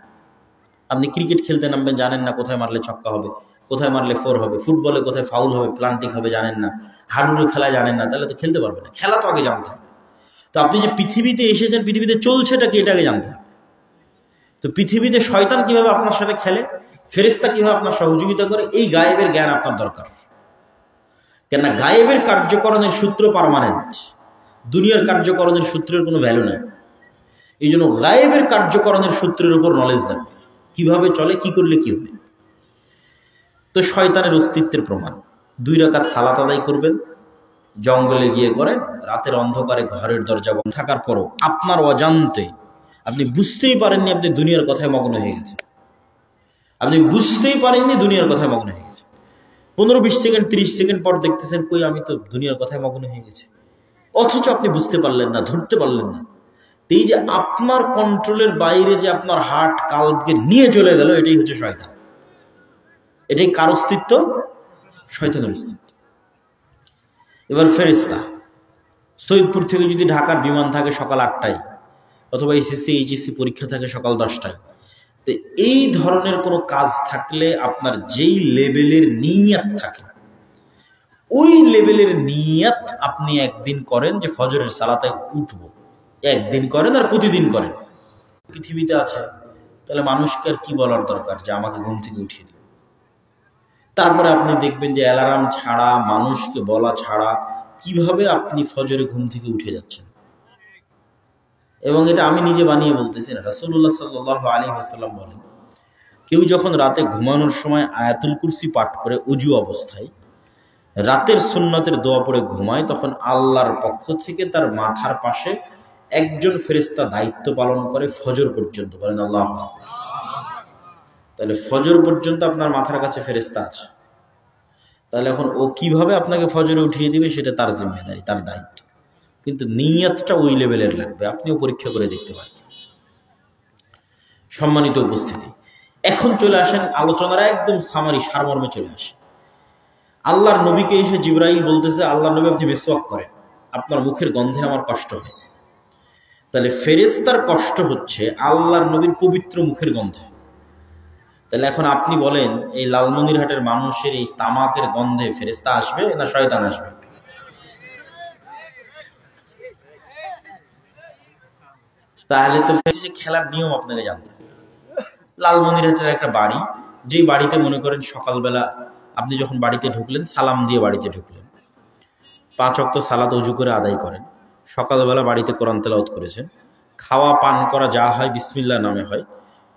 আপনি ক্রিকেট খেলতে নামবেন, জানেন না কোথায় মারলে ছক্কা হবে, কোথায় মারলে 4 হবে, ফুটবলে কোথায় ফাউল হবে, প্লান্টিং হবে জানেন না, হাডুডু খেলা জানেন না, তাহলে তো খেলতে পারবে না। খেলা তো আগে জানতে হবে। তো আপনি যে পৃথিবীতে এসেছেন, পৃথিবীতে চলছেটা কি, এটা আগে জানতে হবে। তো পৃথিবীতে শয়তান কিভাবে আপনার সাথে খেলে, ফেরেশতা কিভাবে আপনার সহযোগিতা করে, এই গায়েবের জ্ঞান আপনার দরকার। কেননা গায়েবের কার্যকরণের সূত্র পার্মানেন্ট, দুনিয়ার কার্যকরণের সূত্রের কোনো ভ্যালু নাই। এই জন্য গায়েবের কার্যকরণের সূত্রের উপর নলেজ লাগবে, কিভাবে চলে, কি করলে কি হবে। তো শয়তানের অস্তিত্বের প্রমাণ, 2 রাকাত সালাত আদায় করবেন, জঙ্গলে গিয়ে করেন, রাতের অন্ধকারে ঘরের দরজা বন্ধ থাকার পরও আপনার অজান্তে আপনি বুঝতেই পারেননি আপনি দুনিয়ার কথায় মগ্ন হয়ে গেছেন, আপনি বুঝতেই পারেননি দুনিয়ার কথায় মগ্ন হয়ে গেছে। 15-20 সেকেন্ড 30 সেকেন্ড পর দেখতেছেন কই আমি তো দুনিয়ার কথায় মগ্ন হয়ে গেছি, অথচ আপনি বুঝতে পারলেন না, ধরতে পারলেন না। এই যে আপনার কন্ট্রোলের বাইরে যে আপনার হার্ট কালকে নিয়ে চলে গেল, এটাই হচ্ছে শয়তান। এটাই কার অস্তিত্ব? শয়তানের অস্তিত্ব। এবার ফেরেশতা, সৈয়দপুর থেকে যদি ঢাকার বিমান থাকে সকাল 8টায়, অথবা এসএসসি এইচএসসি পরীক্ষা থাকে সকাল 10টায়, তো এই ধরনের কোনো কাজ থাকলে আপনার যেই লেভেলের নিয়াত থাকে, ওই লেভেলের নিয়াত আপনি একদিন করেন যে ফজরের সালাতে উঠবো, একদিন করেন আর প্রতিদিন করেন। পৃথিবীতে আছে, তাহলে মানুষকে আর কি বলার দরকার যে আমাকে ঘুম থেকে উঠিয়ে দিন। তারপরে আপনি দেখবেন যে অ্যালার্ম ছাড়া, মানুষকে বলা ছাড়া কিভাবে আপনি ফজরে ঘুম থেকে উঠে যাচ্ছেন। এবং এটা আমি নিজে বানিয়ে বলতেছি না, রাসূলুল্লাহ সাল্লাল্লাহু আলাইহি ওয়াসাল্লাম বলেন, কেউ যখন রাতে ঘুমানোর সময় আয়াতুল কুরসি পাঠ করে ওযু অবস্থায় রাতের সুন্নতের দোয়া পড়ে ঘুমায়, তখন আল্লাহর পক্ষ থেকে তার মাথার পাশে একজন ফেরেশতা দায়িত্ব পালন করে ফজর পর্যন্ত। বলেন আল্লাহু আকবার। তাহলে ফজর পর্যন্ত আপনার মাথার কাছে ফেরেশতা আছে, তাহলে এখন ও কিভাবে আপনাকে ফজরে উঠিয়ে দিবে সেটা তার জিম্মেদারি, তার দায়িত্ব। কিন্তু নিয়তটা ওই লেভেলের লাগবে, আপনিও পরীক্ষা করে দেখতে পারেন। সম্মানিত উপস্থিতি, এখন চলে আসেন আলোচনার একদম সামারি, সারমর্মে চলে আসে। আল্লাহর নবীকে এসে জিবরাইল বলতেছে, আল্লাহর নবী আপনি মিসওয়াক করেন, আপনার মুখের গন্ধে আমার কষ্ট হয়। তাহলে ফেরেশতার কষ্ট হচ্ছে আল্লাহর নবীর পবিত্র মুখের গন্ধে। তাহলে এখন আপনি বলেন, এই লালমনিরহাটের মানুষের এই তামাকের গন্ধে ফেরেশতা আসবে না শয়তান আসবে? তাহলে তো খেলার নিয়ম আপনাকে জানতে হবে। লালমনিরহাটের একটা বাড়ি, যেই বাড়িতে মনে করেন সকালবেলা আপনি যখন বাড়িতে ঢুকলেন, সালাম দিয়ে বাড়িতে ঢুকলেন, 5 ওয়াক্ত সালাত ওযু করে আদায় করেন, সকালবেলা বাড়িতে কোরআন তেলাওয়াত করেছেন, খাওয়া পান করা যা হয় বিসমিল্লাহ নামে হয়,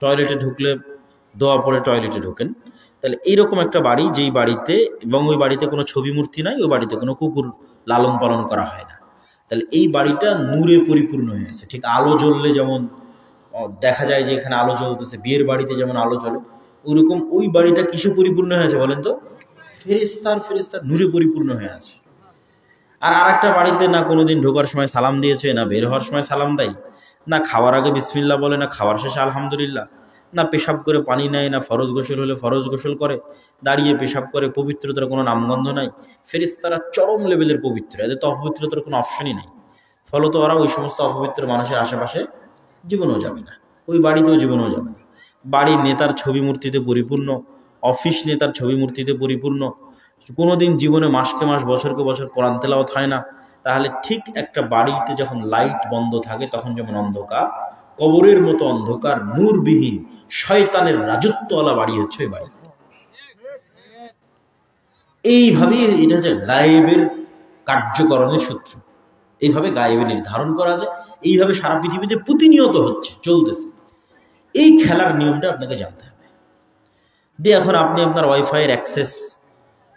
টয়লেটে ঢুকলে দোয়া পড়ে টয়লেটে ঢোকেন। তাহলে এইরকম একটা বাড়ি, যেই বাড়িতে, এবং ওই বাড়িতে কোনো ছবি মূর্তি নাই, ওই বাড়িতে কোনো কুকুর লালন পালন করা হয় না, তাহলে এই বাড়িটা নূরে পরিপূর্ণ হয়ে আছে। ঠিক আলো জ্বললে যেমন দেখা যায় যে এখানে আলো জ্বলতেছে, বিয়ের বাড়িতে যেমন আলো জ্বলে, ওইরকম ওই বাড়িটা কিসে পরিপূর্ণ হয়েছে বলেন তো? ফেরেশতার নূরে পরিপূর্ণ হয়ে আছে। আর আরেকটা বাড়িতে না কোনোদিন ঢোকার সময় সালাম দিয়েছে, না বের হওয়ার সময় সালাম দেয়, না খাওয়ার আগে বিসমিল্লাহ বলে, না খাওয়ার শেষে আলহামদুলিল্লাহ, না পেশাব করে পানি নেয়, না ফরজ গোসল হলে ফরজ গোসল করে, দাঁড়িয়ে পেশাব করে, পবিত্রতার কোনো নামগন্ধ নাই। ফেরেশতারা চরম লেভেলের পবিত্র, এদের তো অপবিত্রতার কোনো অপশনই নাই। ফলত ওরা ওই সমস্ত অপবিত্র মানুষের আশেপাশে জীবনেও যাবে না, ওই বাড়িতেও জীবনেও যাবে না। বাড়ির নেতার ছবি মূর্তিতে পরিপূর্ণ, অফিস নেতার ছবি মূর্তিতে পরিপূর্ণ, কোনোদিন জীবনে মাসকে মাস বছরকে বছর কোরআন তেলাওয়াত হয় না। তাহলে ঠিক একটা বাড়িতে যখন লাইট বন্ধ থাকে তখন যেমন অন্ধকার, কবরের মতো অন্ধকার, নূরবিহীন শয়তানের রাজত্বওয়ালা বাড়ি হচ্ছে ওই বাড়ি। এইভাবেই এটা হচ্ছে গায়েবের কার্যকরণের সূত্র, এইভাবে গায়েবে নির্ধারণ করা যায়, এইভাবে সারা পৃথিবীতে প্রতিনিয়ত হচ্ছে, চলতেছে। এই খেলার নিয়মটা আপনাকে জানতে হবে। দিয়ে এখন আপনি আপনার ওয়াইফাইয়ের অ্যাক্সেস,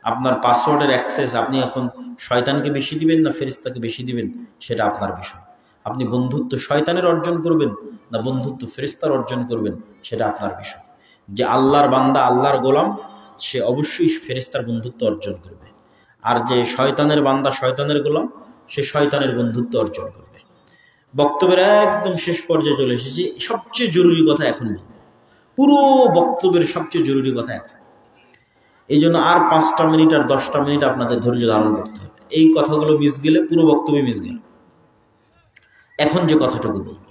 আপনার পাসওয়ার্ডের অ্যাক্সেস আপনি এখন শয়তানকে বেশি দিবেন না ফেরেশতাকে বেশি দিবেন, সেটা আপনার বিষয়। আপনি বন্ধুত্ব শয়তানের অর্জন করবেন না বন্ধুত্ব ফেরেশতার অর্জন করবেন, সেটা আপনার বিষয়। যে আল্লাহর বান্দা, আল্লাহর গোলাম, সে অবশ্যই ফেরেশতার বন্ধুত্ব অর্জন করবে। আর যে শয়তানের বান্দা, শয়তানের গোলাম, সে শয়তানের বন্ধুত্ব অর্জন করবে। বক্তব্যের একদম শেষ পর্যায়ে চলে এসেছি। সবচেয়ে জরুরি কথা এখন বলবো, পুরো বক্তব্যের সবচেয়ে জরুরি কথা এখন। এই জন্য আর 5টা মিনিট আর 10টা মিনিট আপনাদের ধৈর্য ধারণ করতে হবে। এই কথাগুলো মিস গেলে পুরো বক্তব্য মিস গেল। এখন যে কথাটুকু বলব,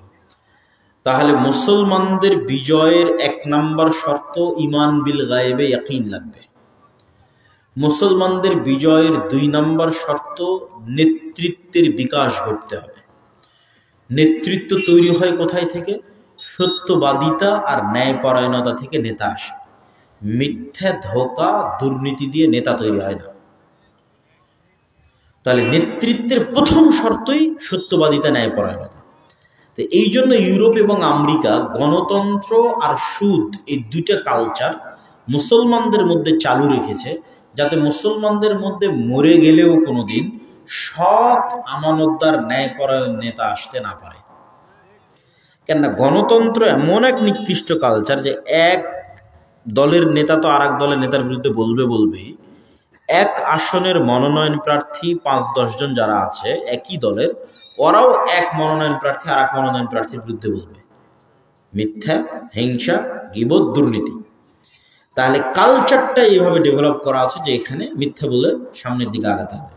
তাহলে মুসলমানদের বিজয়ের 1 নাম্বার শর্ত ঈমান বিল গায়বে ইয়াকিন লাগবে। মুসলমানদের বিজয়ের 2 নাম্বার শর্ত নেতৃত্বের বিকাশ ঘটতে হবে। নেতৃত্ব তৈরি হয় কোথায় থেকে? সত্যবাদিতা আর ন্যায়পরায়ণতা থেকে নেতা আসে। মিথ্যা, ধোঁকা, দুর্নীতি দিয়ে নেতা তৈরি হয় না। তাহলে নেতৃত্বের প্রথম শর্তই সত্যবাদিতা, ন্যায়পরায়ণতা। তো এই জন্য ইউরোপ এবং আমেরিকা গণতন্ত্র আর সুদ, এই দুইটা কালচার মুসলমানদের মধ্যে চালু রেখেছে, যাতে মুসলমানদের মধ্যে মরে গেলেও কোনোদিন সৎ, আমানতদার, ন্যায়পরায়ণ নেতা আসতে না পারে। কেননা গণতন্ত্র এমন এক নিকৃষ্ট কালচার যে এক দলের নেতা তো আর এক দলের নেতার বিরুদ্ধে বলবেই। এক আসনের মনোনয়ন প্রার্থী ৫-১০ জন যারা আছে একই দলের, ওরাও এক মনোনয়ন প্রার্থী আর এক মনোনয়ন প্রার্থীর বিরুদ্ধে বলবে। মিথ্যা, হিংসা, গীবত, দুর্নীতি। তাহলে কালচারটা এইভাবে ডেভেলপ করা আছে যে এখানে মিথ্যা বলে সামনের দিকে আগাতে হবে।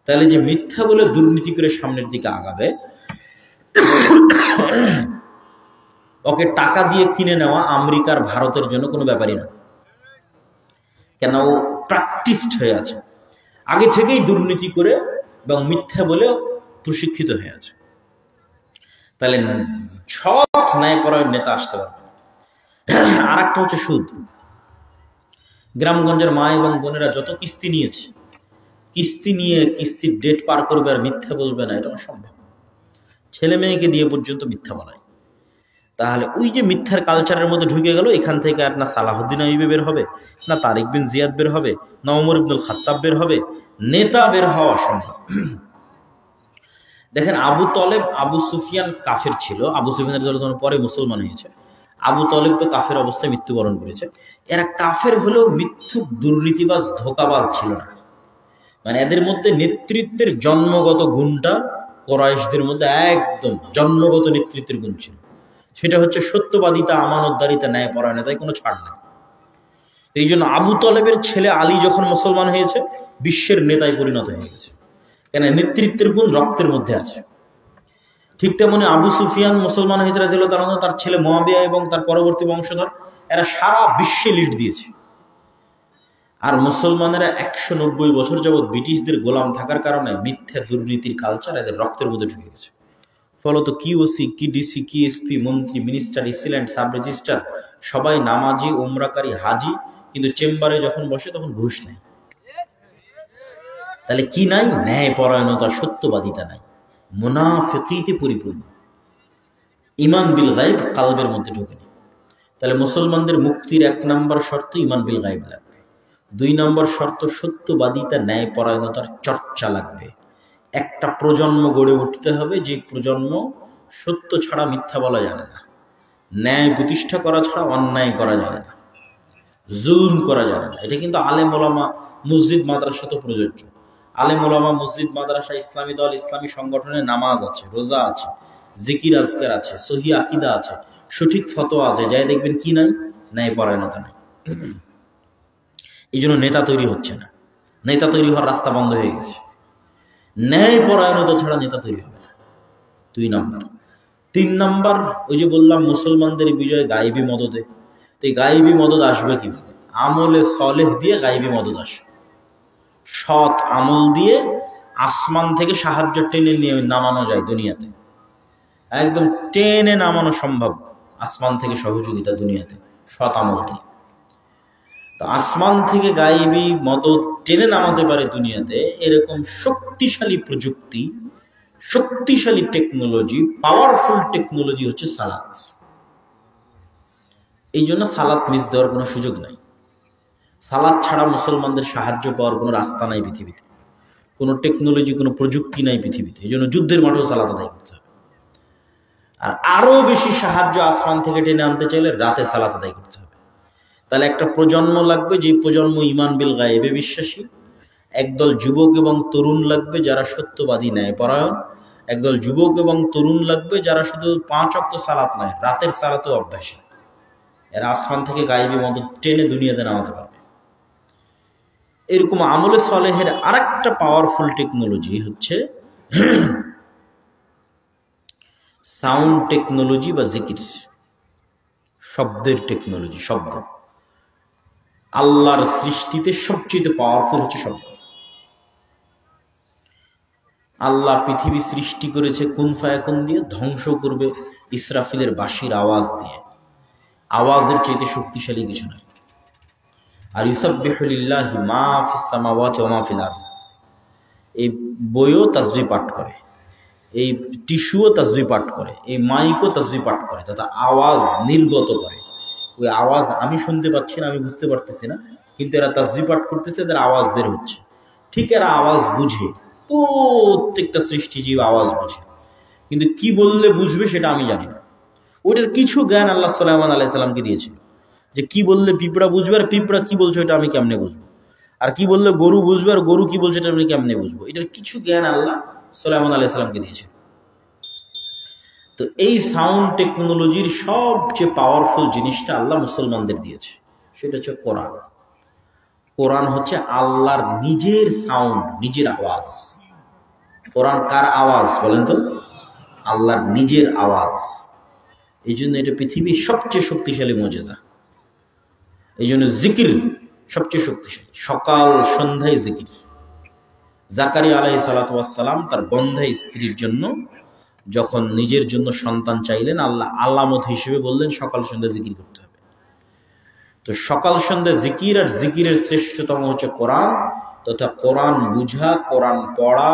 তাহলে যে মিথ্যা বলে দুর্নীতি করে সামনের দিকে আগাবে, ওকে টাকা দিয়ে কিনে নেওয়া আমেরিকার, ভারতের জন্য কোনো ব্যাপারই না। কেন? ও প্র্যাকটিসড হয়ে আছে, আগে থেকেই দুর্নীতি করে এবং মিথ্যা বলে প্রশিক্ষিত হয়ে আছে। তাহলে সৎ, ন্যায়পরায়ণ নেতা আসতে পারবে। আর একটা হচ্ছে সুদ। গ্রামগঞ্জের মা এবং বোনেরা যত কিস্তি নিয়েছে, কিস্তি নিয়ে কিস্তির ডেট পার করবে আর মিথ্যা বলবে না, এটা অসম্ভব। ছেলে মেয়েকে দিয়ে পর্যন্ত মিথ্যা বলায়। তাহলে ওই যে মিথ্যার কালচারের মধ্যে ঢুকে গেল, এখান থেকে আর না সালাহুদ্দিন আইয়ুবী বের হবে, না তারিক বিন জিয়াদ বের হবে, না ওমর ইবনুল খাত্তাব বের হবে। নেতা বের হওয়া অসম্ভব। দেখেন, আবু তলেব, আবু সুফিয়ান কাফের ছিল। আবু সুফিয়ানের জন্য পরে মুসলমান হয়েছে। আবু তলেব তো কাফের অবস্থায় মৃত্যুবরণ করেছে। এরা কাফের হলেও মিথ্যুক, দুর্নীতিবাজ, ধোঁকাবাজ ছিল না। মানে এদের মধ্যে নেতৃত্বের জন্মগত গুণটা কুরাইশদের মধ্যে একদম জন্মগত নেতৃত্বের গুণ ছিল। সেটা হচ্ছে সত্যবাদিতা, আমানতদারিতা, ন্যায়পরায়ণতায় কোনো ছাড় নাই। এই জন্য আবু তলেবের ছেলে আলী যখন মুসলমান হয়েছে, বিশ্বের নেতায় পরিণত হয়ে গেছে। কেন? নেতৃত্বের গুণ রক্তের মধ্যে আছে। ঠিক তেমনি আবু সুফিয়ান মুসলমান হয়েছে, তার ছেলে মুয়াবিয়া এবং তার পরবর্তী বংশধর, এরা সারা বিশ্বে লিড দিয়েছে। আর মুসলমানেরা ১৯০ বছর যাবৎ ব্রিটিশদের গোলাম থাকার কারণে মিথ্যা, দুর্নীতির কালচার এদের রক্তের মধ্যে ঢুকে গেছে। ফলত কিউসি, কি ডিসি, কি এসপি, মন্ত্রী, মিনিস্টার, এসিল্যান্ট, সাব রেজিস্ট্রার সবাই নামাজি, ওমরাকারী, হাজি, কিন্তু চেম্বারে যখন বসে তখন ঘুষ নেয়। তাহলে কি নাই? ন্যায়পরায়ণতা, সত্যবাদিতা নাই, মুনাফিকিতে পরিপূর্ণ। ঈমান বিল গায়ব কালবের মধ্যে ঢোকেনি। তাহলে মুসলমানদের মুক্তির ১ নম্বর শর্ত ঈমান বিল গায়ব লাগবে। ২ নম্বর শর্ত সত্যবাদিতা, ন্যায়পরায়ণতার চর্চা লাগবে। একটা প্রজন্ম গড়ে উঠতে হবে, যে প্রজন্ম সত্য ছাড়া মিথ্যা বলা জানে না, ন্যায় প্রতিষ্ঠা করা ছাড়া অন্যায় করা জানে না, জুলুম করা জানে না। এটা কিন্তু আলেম ওলামা, মসজিদ, মাদ্রাসা তো প্রযোজ্য। আলেম ওলামা, মসজিদ, মাদ্রাসা, ইসলামী দল, ইসলামী সংগঠনে নামাজ আছে, রোজা আছে, জিকির আজকার আছে, সহি আকীদা আছে, সঠিক ফতোয়া আছে, যাই দেখবেন কি নাই? ন্যায়পরায়ণতা নাই। এই জন্য নেতা তৈরি হচ্ছে না। নেতা তৈরি হওয়ার রাস্তা বন্ধ হয়ে গেছে। ন্যায়পরায়ণতা ছাড়া নেতা তৈরি হবে না। ২ নম্বর। ৩ নম্বর, ওই যে বললাম মুসলমানদের বিজয় গায়েবী মদদে। তো এই গায়েবী মদদ আসবে কিভাবে? আমলে সলেহ দিয়ে গায়েবী মদদ আসে। সৎ আমল দিয়ে আসমান থেকে সাহায্য টেনে নিয়ে নামানো যায় দুনিয়াতে, একদম টেনে নামানো সম্ভব আসমান থেকে সহযোগিতা দুনিয়াতে, সৎ আমল দিয়ে। তো আসমান থেকে গায়েবী মদদ টেনে নামাতে পারে দুনিয়াতে এরকম শক্তিশালী প্রযুক্তি, শক্তিশালী টেকনোলজি, পাওয়ারফুল টেকনোলজি হচ্ছে সালাত। এই জন্য সালাত মিস দেওয়ার কোনো সুযোগ নাই। সালাত ছাড়া মুসলমানদের সাহায্য পাওয়ার কোনো রাস্তা নাই পৃথিবীতে, কোনো টেকনোলজি, কোনো প্রযুক্তি নাই পৃথিবীতে। এই জন্য যুদ্ধের মাঠেও সালাত আদায় করতে হবে। আর আরো বেশি সাহায্য আসমান থেকে টেনে আনতে চাইলে রাতে সালাত আদায় করতে হবে। তাহলে একটা প্রজন্ম লাগবে, যে প্রজন্ম ঈমান বিল গায়বে বিশ্বাসী। একদল যুবক এবং তরুণ লাগবে যারা সত্যবাদী, ন্যায়পরায়ণ। একদল যুবক এবং তরুণ লাগবে যারা শুধু ৫ ওয়াক্ত সালাত নয়, রাতের সালাতেও অভ্যাসী। এরা আসমান থেকে গায়েবী মদদ টেনে দুনিয়াতে নামাতে পারবে। এরকম আমলে সলেহের আরেকটা পাওয়ারফুল টেকনোলজি হচ্ছে সাউন্ড টেকনোলজি বা জিকির, শব্দের টেকনোলজি। শব্দ আল্লাহর সৃষ্টিতে সবচেয়ে পাওয়ারফুল হচ্ছে শব্দ। আল্লাহ পৃথিবী সৃষ্টি করেছে কুন ফায়াকুন দিয়ে, ধ্বংস করবে ইসরাফিলের বাঁশির আওয়াজ দিয়ে। আওয়াজের চাইতে শক্তিশালী কিছু নয়। আর ইউসাব্বিহু লিল্লাহি মা ফিস সামাওয়াতি ওয়া মা ফিল আরদ, এই বইও তাসবিহ পাঠ করে, এই টিস্যুও তাসবিহ পাঠ করে, এই মাইকও তাসবিহ পাঠ করে, তথা আওয়াজ নির্গত করে। ওই আওয়াজ আমি শুনতে পাচ্ছি না, আমি বুঝতে পারতেছি না, কিন্তু এরা তাসবিহ পাঠ করতেছে, এদের আওয়াজ বের হচ্ছে। ঠিক এরা আওয়াজ বুঝে, প্রত্যেকটা সৃষ্টিজীব আওয়াজ বুঝে, কিন্তু কি বললে বুঝবে সেটা আমি জানি না। ওইটার কিছু জ্ঞান আল্লাহ সুলাইমান আলাইহিস সালামকে দিয়েছিল, যে কি বললে পিঁপড়া বুঝবে, আর পিঁপড়া কি বলছে এটা আমি কেমনে বুঝবো, আর কি বললে গরু বুঝবে, আর গরু কি বলছে এটা আমি কেমনে বুঝবো। এটার কিছু জ্ঞান আল্লাহ সুলাইমান আলাইহিস সালামকে দিয়েছে। তো এই সাউন্ড টেকনোলজির সবচেয়ে পাওয়ারফুল জিনিসটা আল্লাহ মুসলমানদের দিয়েছে, সেটা হচ্ছে কোরআন। কোরআন হচ্ছে আল্লাহর নিজের সাউন্ড, নিজের আওয়াজ। কোরআন কার আওয়াজ বলেন তো? আল্লাহর নিজের আওয়াজ। এই জন্য এটা পৃথিবীর সবচেয়ে শক্তিশালী মুজিজা। এই জন্য জিকির সবচেয়ে শক্তিশালী, সকাল সন্ধ্যায় জিকির। জাকারিয়া আলাইহিস সালাতু ওয়াস সালাম তার বন্ধা স্ত্রীর জন্য যখন নিজের জন্য সন্তান চাইলেন, আল্লাহ আলামত হিসেবে বললেন সকাল সন্ধ্যা জিকির করতে হবে। তো সকাল সন্ধ্যা জিকির, আর জিকিরের শ্রেষ্ঠতম হচ্ছে কোরআন, তথা কোরআন বুঝা, কোরআন পড়া,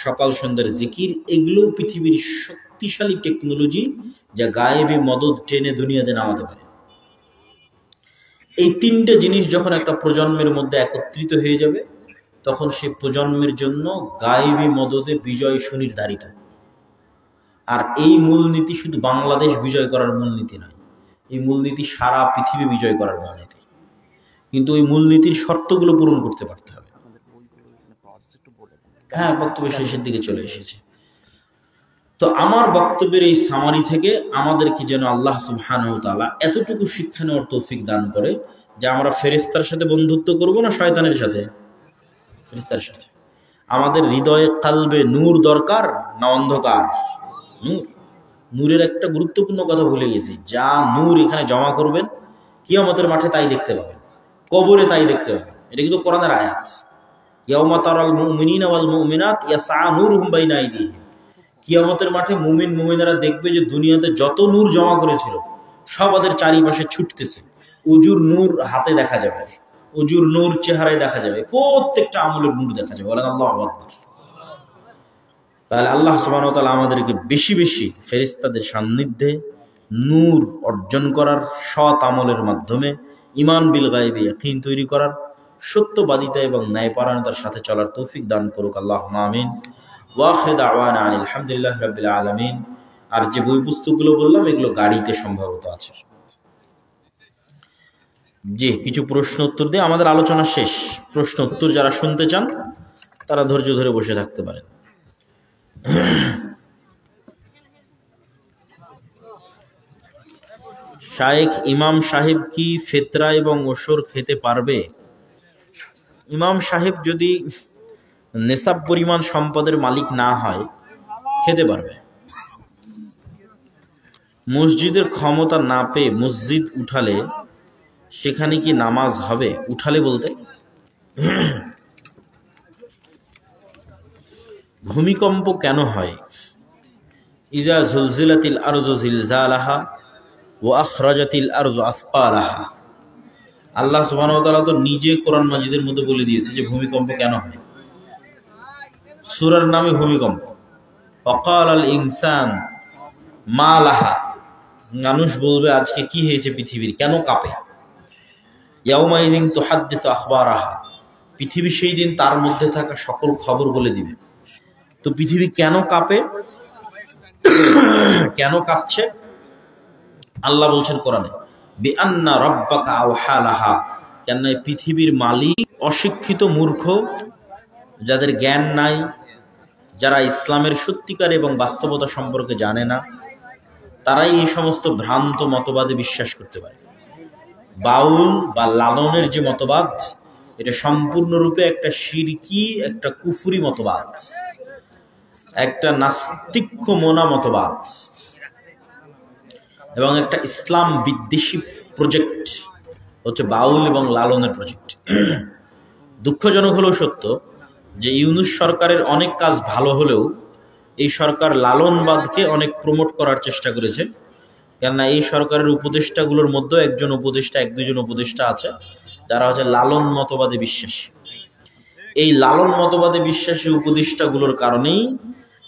সকাল সন্ধ্যার জিকির, এগুলো পৃথিবীর শক্তিশালী টেকনোলজি, যা গায়েবী মদদ টেনে দুনিয়াতে নামাতে পারে। এই তিনটে জিনিস যখন একটা প্রজন্মের মধ্যে একত্রিত হয়ে যাবে, তখন সেই প্রজন্মের জন্য গায়েবী মদদে বিজয় সুনির্ধারিত। আর এই মূলনীতি শুধু বাংলাদেশ বিজয় করার মূলনীতি নয়, এই মূলনীতি সারা পৃথিবী বিজয় করার মূলনীতি। কিন্তু ওই মূলনীতির শর্তগুলো পূরণ করতে পারতে হবে। হ্যাঁ, বক্তব্যের শেষের দিকে চলে এসেছে। তো আমার বক্তব্যের এই সামারি থেকে আমাদেরকে যেন আল্লাহ সুবহানাহু ওয়া তাআলা এতটুকু শিক্ষা নেওয়ার তৌফিক দান করে যে আমরা ফেরেশতার সাথে বন্ধুত্ব করব না শয়তানের সাথে? ফেরেশতার সাথে। আমাদের হৃদয়ে কালবে নূর দরকার না অন্ধকার? নূর। নূরের একটা গুরুত্বপূর্ণ কথা ভুলে গেছি, যা নূর এখানে জমা করবেন কিয়ামতের মাঠে তাই দেখতে পাবেন, কবরে তাই দেখতে পাবেন। এটা কিন্তু কোরআনের আয়াত। ইয়াউমা তারাল মুমিনিনা ওয়াল মুমিনাত ইয়াসআ নূরুহুম বাইনা আইদিহিম। কিয়ামতের মাঠে মুমিন মুমিনারা দেখবে যে দুনিয়াতে যত নূর জমা করেছিল সব ওদের চারিপাশে ছুটতেছে। উজুর নূর হাতে দেখা যাবে, উজুর নূর চেহারায় দেখা যাবে, প্রত্যেকটা আমলের নূর দেখা যাবে। বলেন আল্লাহু আকবার। তাহলে আল্লাহ সুবহানাহু ওয়া তাআলা আমাদেরকে বেশি বেশি ফেরেশতাদের সান্নিধ্যে নূর অর্জন করার, সৎ আমলের মাধ্যমে ঈমান বিল গায়বি ইয়াকিন তৈরি করার, সত্যবাদিতা এবং ন্যায়পরায়ণতার সাথে চলার তৌফিক দান করুক। আল্লাহুম্মা আমিন। ওয়া আখিরু দাওয়ানা আলহামদুলিল্লাহি রাব্বিল আলামিন। আর যে বই পুস্তকগুলো বললাম এগুলো গাড়িতে সম্ভবত আছে। জি, কিছু প্রশ্ন উত্তর দিয়ে আমাদের আলোচনা শেষ। প্রশ্ন উত্তর যারা শুনতে চান তারা ধৈর্য ধরে বসে থাকতে পারেন। শায়েখ ইমাম সাহেব কি ফিতরা এবং ওশর খেতে পারবে? ইমাম সাহেব যদি নেশাব পরিমাণ সম্পদের মালিক না হয় খেতে পারবে। মসজিদের ক্ষমতা না পেয়ে মসজিদ উঠালে সেখানে কি নামাজ হবে? উঠালে বলতে ভূমিকম্প কেন হয়? ইজা জুলজিলাতিল আরজু জিলজালাহা ওয়া আখরাজাতিল আরজু আসকালাহা। আল্লাহ সুবহানাহু ওয়া তাআলা তো নিজে কোরআন মাজিদের মধ্যে বলে দিয়েছে যে ভূমিকম্প কেন হয়। সূরার নামে ভূমিকম্প। ওয়াকালাল ইনসান মা লাহা। মানুষ বলবে আজকে কি হয়েছে পৃথিবীর, কেন কাঁপে? ইয়াউমাইযিন তুহাদ্দিসু আখবারাহা। পৃথিবী সেই দিন তার মধ্যে থাকা সকল খবর বলে দিবে। তো পৃথিবী কেন কাঁপে, কেন কাঁপছে? আল্লাহ বলছেন কোরআনে, বিআন্না রাব্বাকা আওহা লাহা। কেন পৃথিবীর মালিক অশিক্ষিত, মূর্খ, যাদের জ্ঞান নাই, যারা ইসলামের সত্যিকার এবং বাস্তবতা সম্পর্কে জানে না, তারাই এই সমস্ত ভ্রান্ত মতবাদে বিশ্বাস করতে পারে। বাউল বা লালনের যে মতবাদ, এটা সম্পূর্ণরূপে একটা শিরকি, একটা কুফরি মতবাদ, একটা নাস্তিক্য মোনা মতবাদ এবং একটা ইসলাম বিদ্বেষী প্রজেক্ট হচ্ছে বাউল এবং লালনের প্রজেক্ট। দুঃখজনক হলেও সত্য যে ইউনূস সরকারের অনেক কাজ ভালো হলেও এই সরকার লালনবাদকে অনেক প্রমোট করার চেষ্টা করেছে। কেননা এই সরকারের উপদেষ্টাগুলোর মধ্যেও এক দুজন উপদেষ্টা আছে যারা হচ্ছে লালন মতবাদে বিশ্বাসী। এই লালন মতবাদে বিশ্বাসী উপদেষ্টাগুলোর কারণেই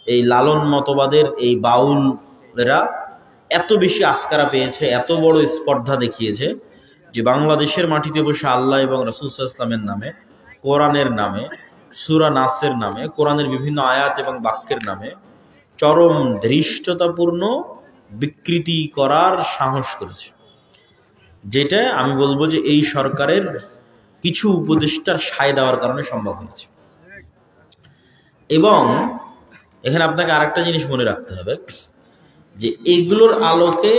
এই লালন মতবাদের এই বাউলরা এত বেশি আস্কারা পেয়েছে, এত বড় স্পর্ধা দেখিয়েছে যে বাংলাদেশের মাটিতে বসে আল্লাহ এবং রাসূল সাল্লাল্লাহু আলাইহি ওয়াসাল্লামের নামে, কোরআনের নামে, সূরা নাসের নামে, কোরআনের বিভিন্ন আয়াত এবং বাক্যের নামে চরম ধৃষ্টতাপূর্ণ বিকৃতি করার সাহস করেছে, যেটা আমি বলবো যে এই সরকারের কিছু উপদেষ্টার সায় দেওয়ার কারণে সম্ভব হয়েছে। এবং এখানে আপনাকে আরেকটা জিনিস মনে রাখতে হবে যে এগুলোর আলোকে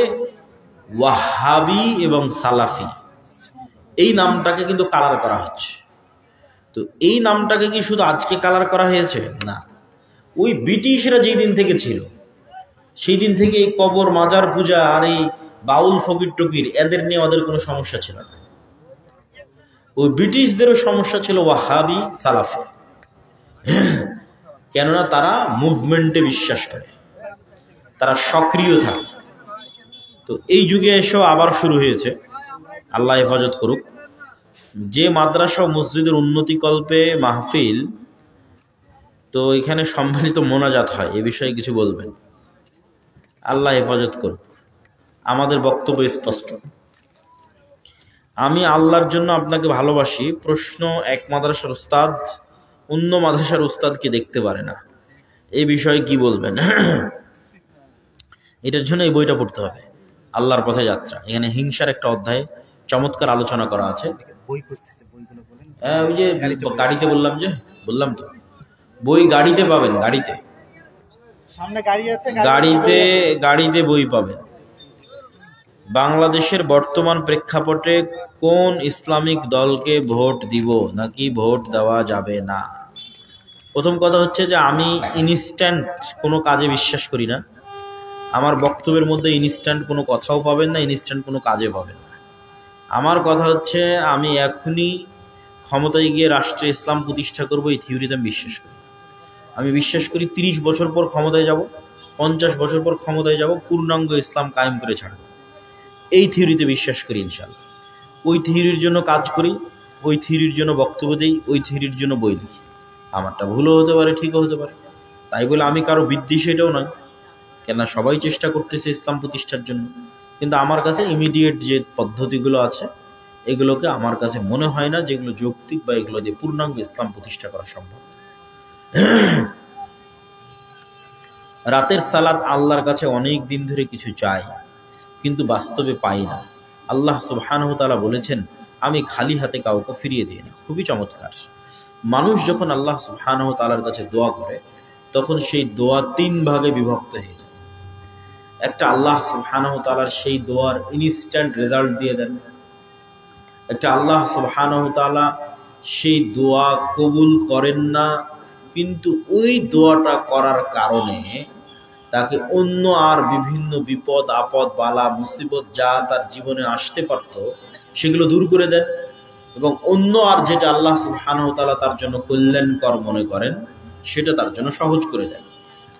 ওয়াহাবি এবং সালাফি এই নামটাকে কিন্তু কালার করা হচ্ছে। তো এই নামটাকে কি শুধু আজকে কালার করা হয়েছে? না, ওই ব্রিটিশরা যেই দিন থেকে ছিল সেই দিন থেকে এই কবর মাজার পূজা আর এই বাউল ফকির টকির এদের নিয়ে ওদের কোনো সমস্যা ছিল না। ওই ব্রিটিশদেরও সমস্যা ছিল ওয়াহাবি সালাফি, কেননা তারা মুভমেন্টে বিশ্বাস করে, তারা সক্রিয় থাকে। তো এই যুগে এসেও আবার শুরু হয়েছে, আল্লাহ হেফাজত করুক, যে মাদ্রাসা ও মসজিদের উন্নতিকল্পে মাহফিল, তো এখানে সম্মিলিত মোনাজাত হয়, এ বিষয়ে কিছু বলবেন? আল্লাহ হেফাজত করুক। আমাদের বক্তব্য স্পষ্ট, আমি আল্লাহর জন্য আপনাকে ভালোবাসি। প্রশ্ন, এক মাদ্রাসার উস্তাদ অন্য মাদ্রাসার উস্তাদকে দেখতে পারে না, এই বিষয়ে কি বলবেন? এটার জন্য এই বইটা পড়তে হবে, আল্লাহর পথে যাত্রা। এখানে হিংসার একটা অধ্যায় চমৎকার আলোচনা করা আছে। বই খুঁজতেছে, বইগুলো বলেন। ওই যে গাড়িতে বললাম তো বই গাড়িতে পাবেন, গাড়িতে সামনে গাড়ি আছে, গাড়িতে বই পাবেন। বাংলাদেশের বর্তমান প্রেক্ষাপটে কোন ইসলামিক দলকে ভোট দিব নাকি ভোট দেওয়া যাবে না? প্রথম কথা হচ্ছে যে আমি ইনস্ট্যান্ট কোনো কাজে বিশ্বাস করি না। আমার বক্তব্যের মধ্যে ইনস্ট্যান্ট কোনো কথাও পাবেন না, ইনস্ট্যান্ট কোনো কাজে পাবেন না। আমার কথা হচ্ছে আমি এখনই ক্ষমতায় গিয়ে রাষ্ট্রে ইসলাম প্রতিষ্ঠা করব, এই থিওরিতে আমি বিশ্বাস করি। আমি বিশ্বাস করি 30 বছর পর ক্ষমতায় যাব, 50 বছর পর ক্ষমতায় যাব, পূর্ণাঙ্গ ইসলাম কায়েম করে ছাড়ব, এই থিওরিতে বিশ্বাস করি ইনশাল্লাহ। ওই থিওরির জন্য কাজ করি, ওই থিওরির জন্য বক্তব্য দিই, ওই থিওরির জন্য বই লিখি। আমারটা ভুলও হতে পারে, ঠিকও হতে পারে, তাই বলে আমি কারো বিদ্বেষী এটাও নয়, কেননা সবাই চেষ্টা করতেছে ইসলাম প্রতিষ্ঠার জন্য। কিন্তু আমার কাছে ইমিডিয়েট যে পদ্ধতিগুলো আছে এগুলোকে আমার কাছে মনে হয় না যেগুলো যৌক্তিক বা এগুলো দিয়ে পূর্ণাঙ্গ ইসলাম প্রতিষ্ঠা করা সম্ভব। রাতের সালাত আল্লাহর কাছে অনেক দিন ধরে কিছু চাই কিন্তু বাস্তবে পাই না। আল্লাহ সুবহানাহু ওয়া তাআলা বলেছেন, আমি খালি হাতে কাউকে ফিরিয়ে দিই না। খুবই চমৎকার। মানুষ যখন আল্লাহ সুবহানাহু ওয়া তাআলার কাছে দোয়া করে তখন সেই দোয়া 3 ভাগে বিভক্ত হয়ে যায়। একটা আল্লাহ সুবহানাহু ওয়া তাআলার সেই দোয়ার ইনস্ট্যান্ট রেজাল্ট দিয়ে দেন, একটা আল্লাহ সুবহানাহু ওয়া তাআলা সেই দোয়া কবুল করেন না, কিন্তু ওই দোয়াটা করার কারণে তাকে অন্য আর বিভিন্ন বিপদ আপদ বালা মুসিবত যা তার জীবনে আসতে পারত সেগুলো দূর করে দেন, এবং অন্য আর যেটা আল্লাহ সুবহানাহু ওয়া তাআলা তার জন্য কল্যাণকর মনে করেন সেটা তার জন্য সহজ করে দেন।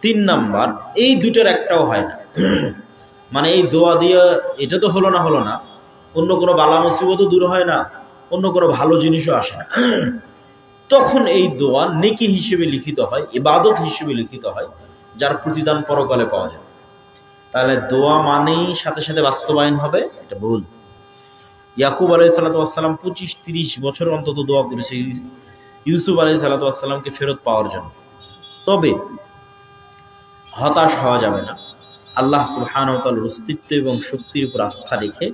3 নাম্বার, এই দুটোর একটাও হয় না। মানে এই দোয়া দিয়ে এটা তো হলো না, অন্য কোনো বালা মুসিবতও দূর হয় না, অন্য কোনো ভালো জিনিসও আসে না। তখন এই দোয়া নেকি হিসেবে লিখিত হয়, ইবাদত হিসেবে লিখিত হয়, যার প্রতিদান পরকালে পাওয়া যায়। তাহলে দোয়া মানেই সাথে সাথে বাস্তবায়ন হবে, এটা ভুল। ইয়াকুব আলাইহিসসালাম 25-30 বছর অন্তত দোয়া করেছে ইউসুফ আলাইহিসসালামকে ফেরত পাওয়ার জন্য। তবে হতাশ হওয়া যাবে না। আল্লাহ সুবহানাহু ওয়া তাআলার অস্তিত্ব এবং শক্তির উপর আস্থা রেখে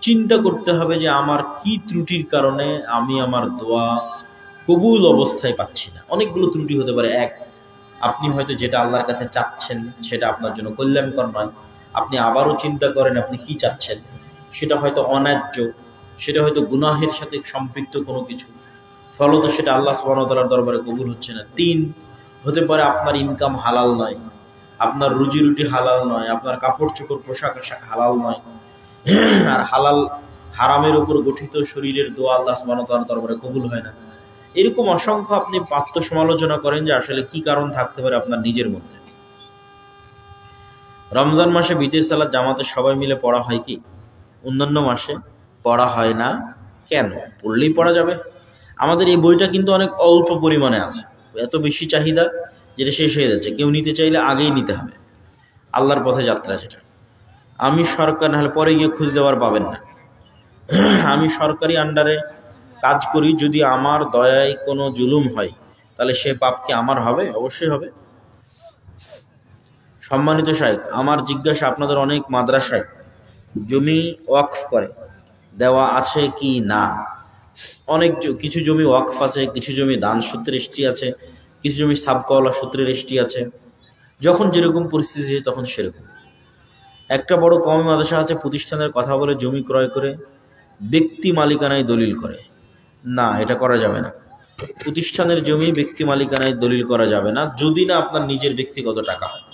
চিন্তা করতে হবে যে আমার কি ত্রুটির কারণে আমি আমার দোয়া কবুল অবস্থায় পাচ্ছি না। অনেকগুলো ত্রুটি হতে পারে। এক, আপনি হয়তো যেটা আল্লাহর কাছে চাচ্ছেন সেটা আপনার জন্য কল্যাণকর নয়। আপনি আবারও চিন্তা করেন আপনি কি চাচ্ছেন, সেটা হয়তো অন্যায্য, সেটা হয়তো গুনাহের সাথে সম্পৃক্ত কোনো কিছু, ফলত সেটা আল্লাহ সুবহানাহু ওয়া তাআলার দরবারে কবুল হচ্ছে না। 3, হতে পারে আপনার ইনকাম হালাল নয়, আপনার রুজি রুটি হালাল নয়, আপনার কাপড় চোপড় পোশাক আশাক হালাল নয়, আর হালাল হারামের উপর গঠিত শরীরের দোয়া আল্লাহ সুবহানাহু ওয়া তাআলার দরবারে কবুল হয় না। এরকম অসংখ্য আপনি আত্মসমালোচনা করেন যে আসলে কি কারণ থাকতে পারে আপনার নিজের মধ্যে। রমজান মাসে বিতের সালাত জামাতে সবাই মিলে পড়া হয় কি? অন্যান্য মাসে পড়া হয় না, কেন? পড়লেই পড়া যাবে। আমাদের এই বইটা কিন্তু অনেক অল্প পরিমাণে আছে, এত বেশি চাহিদা যেটা শেষ হয়ে যাচ্ছে। কেউ নিতে চাইলে আগেই নিতে হবে। আল্লাহর পথে যাত্রা যেটা, আমি সরকার না হলে পরে গিয়ে খুঁজ দেওয়ার পাবেন না। আমি সরকারি আন্ডারে কাজ করি, যদি আমার দয়ায় কোনো জুলুম হয় তাহলে সে পাপ কি আমার হবে? অবশ্যই হবে। সম্মানিত শাইখ, আমার জিজ্ঞাসা, আপনাদের অনেক মাদ্রাসায় জমি ওয়াকফ করে দেওয়া আছে কি না? অনেক কিছু জমি ওয়াকফ আছে, কিছু জমি দান সূত্রে রেজিস্ট্রি আছে, কিছু জমি সাবকাওয়ালা সূত্রে রেজিস্ট্রি আছে। যখন যেরকম পরিস্থিতি তখন সেরকম। একটা বড় কওমি মাদ্রাসা আছে, প্রতিষ্ঠানের কথা বলে জমি ক্রয় করে ব্যক্তি মালিকানায় দলিল করে। না, এটা করা যাবে না। প্রতিষ্ঠানের জমি ব্যক্তি মালিকানায় দলিল করা যাবে না, যদি না আপনার নিজের ব্যক্তিগত টাকা হয়।